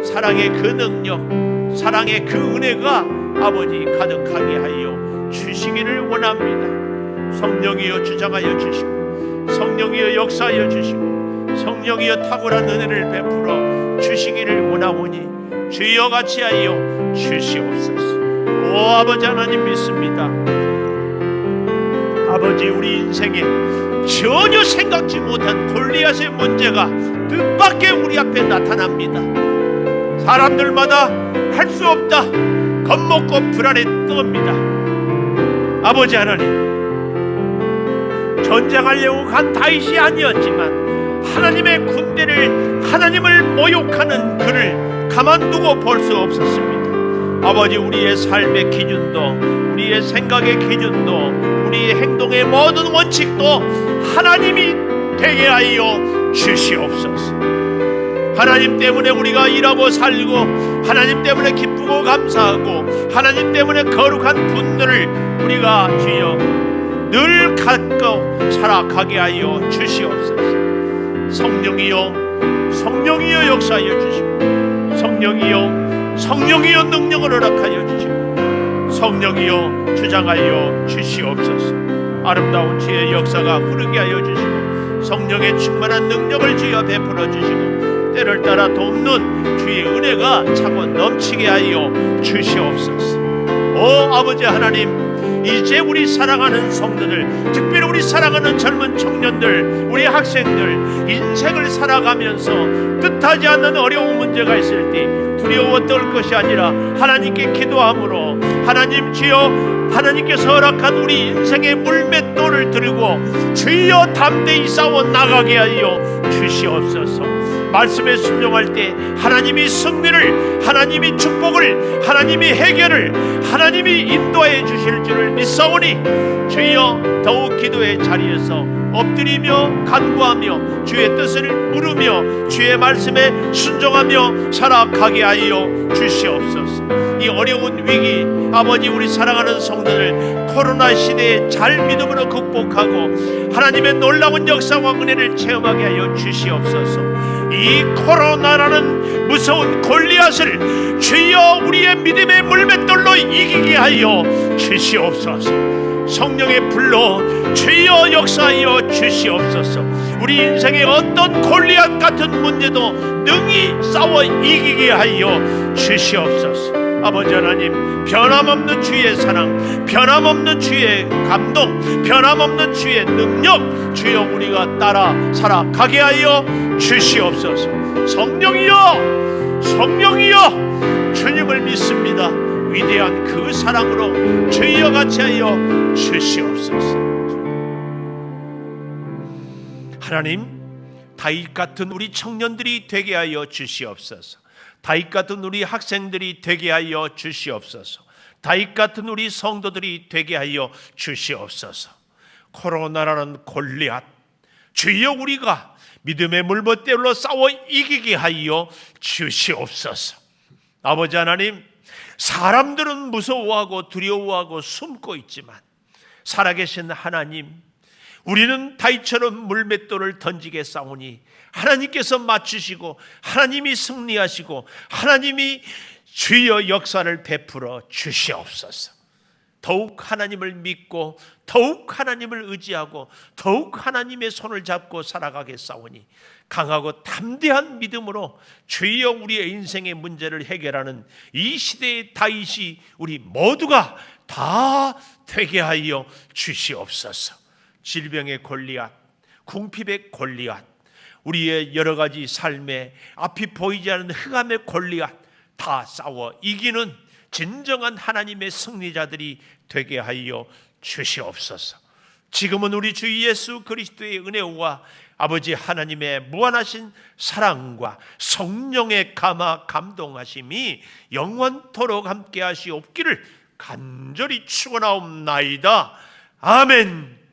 사랑의 그 능력, 사랑의 그 은혜가 아버지 가득하게 하여 주시기를 원합니다. 성령이여 주장하여 주시고, 성령이여 역사하여 주시고, 성령이여 탁월한 은혜를 베풀어 주시기를 원하오니 주여 같이 하여 주시옵소서. 오 아버지 하나님 믿습니다. 아버지, 우리 인생에 전혀 생각지 못한 골리앗의 문제가 뜻밖의 우리 앞에 나타납니다. 사람들마다 할 수 없다, 겁먹고 불안에 떱니다. 아버지 하나님, 전쟁하려고 간 다윗이 아니었지만 하나님의 군대를, 하나님을 모욕하는 그를 가만두고 볼 수 없었습니다. 아버지, 우리의 삶의 기준도, 우리의 생각의 기준도, 우리의 행동의 모든 원칙도 하나님이 되게 하여 주시옵소서. 하나님 때문에 우리가 일하고 살고, 하나님 때문에 기쁘고 감사하고, 하나님 때문에 거룩한 분들을 우리가 주여 늘 갖고 살아가게 하여 주시옵소서. 성령이여, 성령이여 역사하여 주시고, 성령이여, 성령이여 능력을 허락하여 주시고, 성령이여 주장하여 주시옵소서. 아름다운 주의 역사가 흐르게 하여 주시고, 성령의 충만한 능력을 주여 베풀어 주시고, 때를 따라 돕는 주의 은혜가 차고 넘치게 하여 주시옵소서. 오 아버지 하나님, 이제 우리 사랑하는 성도들, 특별히 우리 사랑하는 젊은 청년들, 우리 학생들, 인생을 살아가면서 뜻하지 않는 어려운 문제가 있을 때 두려워 떨 것이 아니라 하나님께 기도함으로, 하나님 주여, 하나님께서 허락한 우리 인생의 물맷돌을 들고 주여 담대히 싸워 나가게 하여 주시옵소서. 말씀에 순종할 때 하나님이 승리를, 하나님이 축복을, 하나님이 해결을, 하나님이 인도해 주실 줄을 믿사오니 주여 더욱 기도의 자리에서 엎드리며 간구하며 주의 뜻을 물으며 주의 말씀에 순종하며 살아가게 하여 주시옵소서. 이 어려운 위기, 아버지 우리 사랑하는 성도들 코로나 시대에 잘 믿음으로 극복하고 하나님의 놀라운 역사와 은혜를 체험하게 하여 주시옵소서. 이 코로나라는 무서운 골리앗을 주여 우리의 믿음의 물맷돌로 이기게 하여 주시옵소서. 성령의 불로 주여 역사하여 주시옵소서. 우리 인생의 어떤 골리앗 같은 문제도 능히 싸워 이기게 하여 주시옵소서. 아버지 하나님, 변함없는 주의 사랑, 변함없는 주의 감동, 변함없는 주의 능력 주여 우리가 따라 살아가게 하여 주시옵소서. 성령이여, 성령이여 주님을 믿습니다. 위대한 그 사랑으로 주여 같이 하여 주시옵소서. 하나님, 다윗 같은 우리 청년들이 되게 하여 주시옵소서. 다윗 같은 우리 학생들이 되게 하여 주시옵소서. 다윗 같은 우리 성도들이 되게 하여 주시옵소서. 코로나라는 골리앗 주여 우리가 믿음의 물못대로 싸워 이기게 하여 주시옵소서. 아버지 하나님, 사람들은 무서워하고 두려워하고 숨고 있지만 살아계신 하나님, 우리는 다윗처럼 물맷돌을 던지겠사오니 하나님께서 맞추시고 하나님이 승리하시고 하나님이 주여 역사를 베풀어 주시옵소서. 더욱 하나님을 믿고 더욱 하나님을 의지하고 더욱 하나님의 손을 잡고 살아가겠사오니 강하고 담대한 믿음으로 주여 우리의 인생의 문제를 해결하는 이 시대의 다윗이 우리 모두가 다 되게 하여 주시옵소서. 질병의 골리앗, 궁핍의 골리앗, 우리의 여러 가지 삶에 앞이 보이지 않는 흑암의 골리앗 다 싸워 이기는 진정한 하나님의 승리자들이 되게 하여 주시옵소서. 지금은 우리 주 예수 그리스도의 은혜와 아버지 하나님의 무한하신 사랑과 성령의 감화 감동하심이 영원토록 함께 하시옵기를 간절히 축원하옵나이다. 아멘.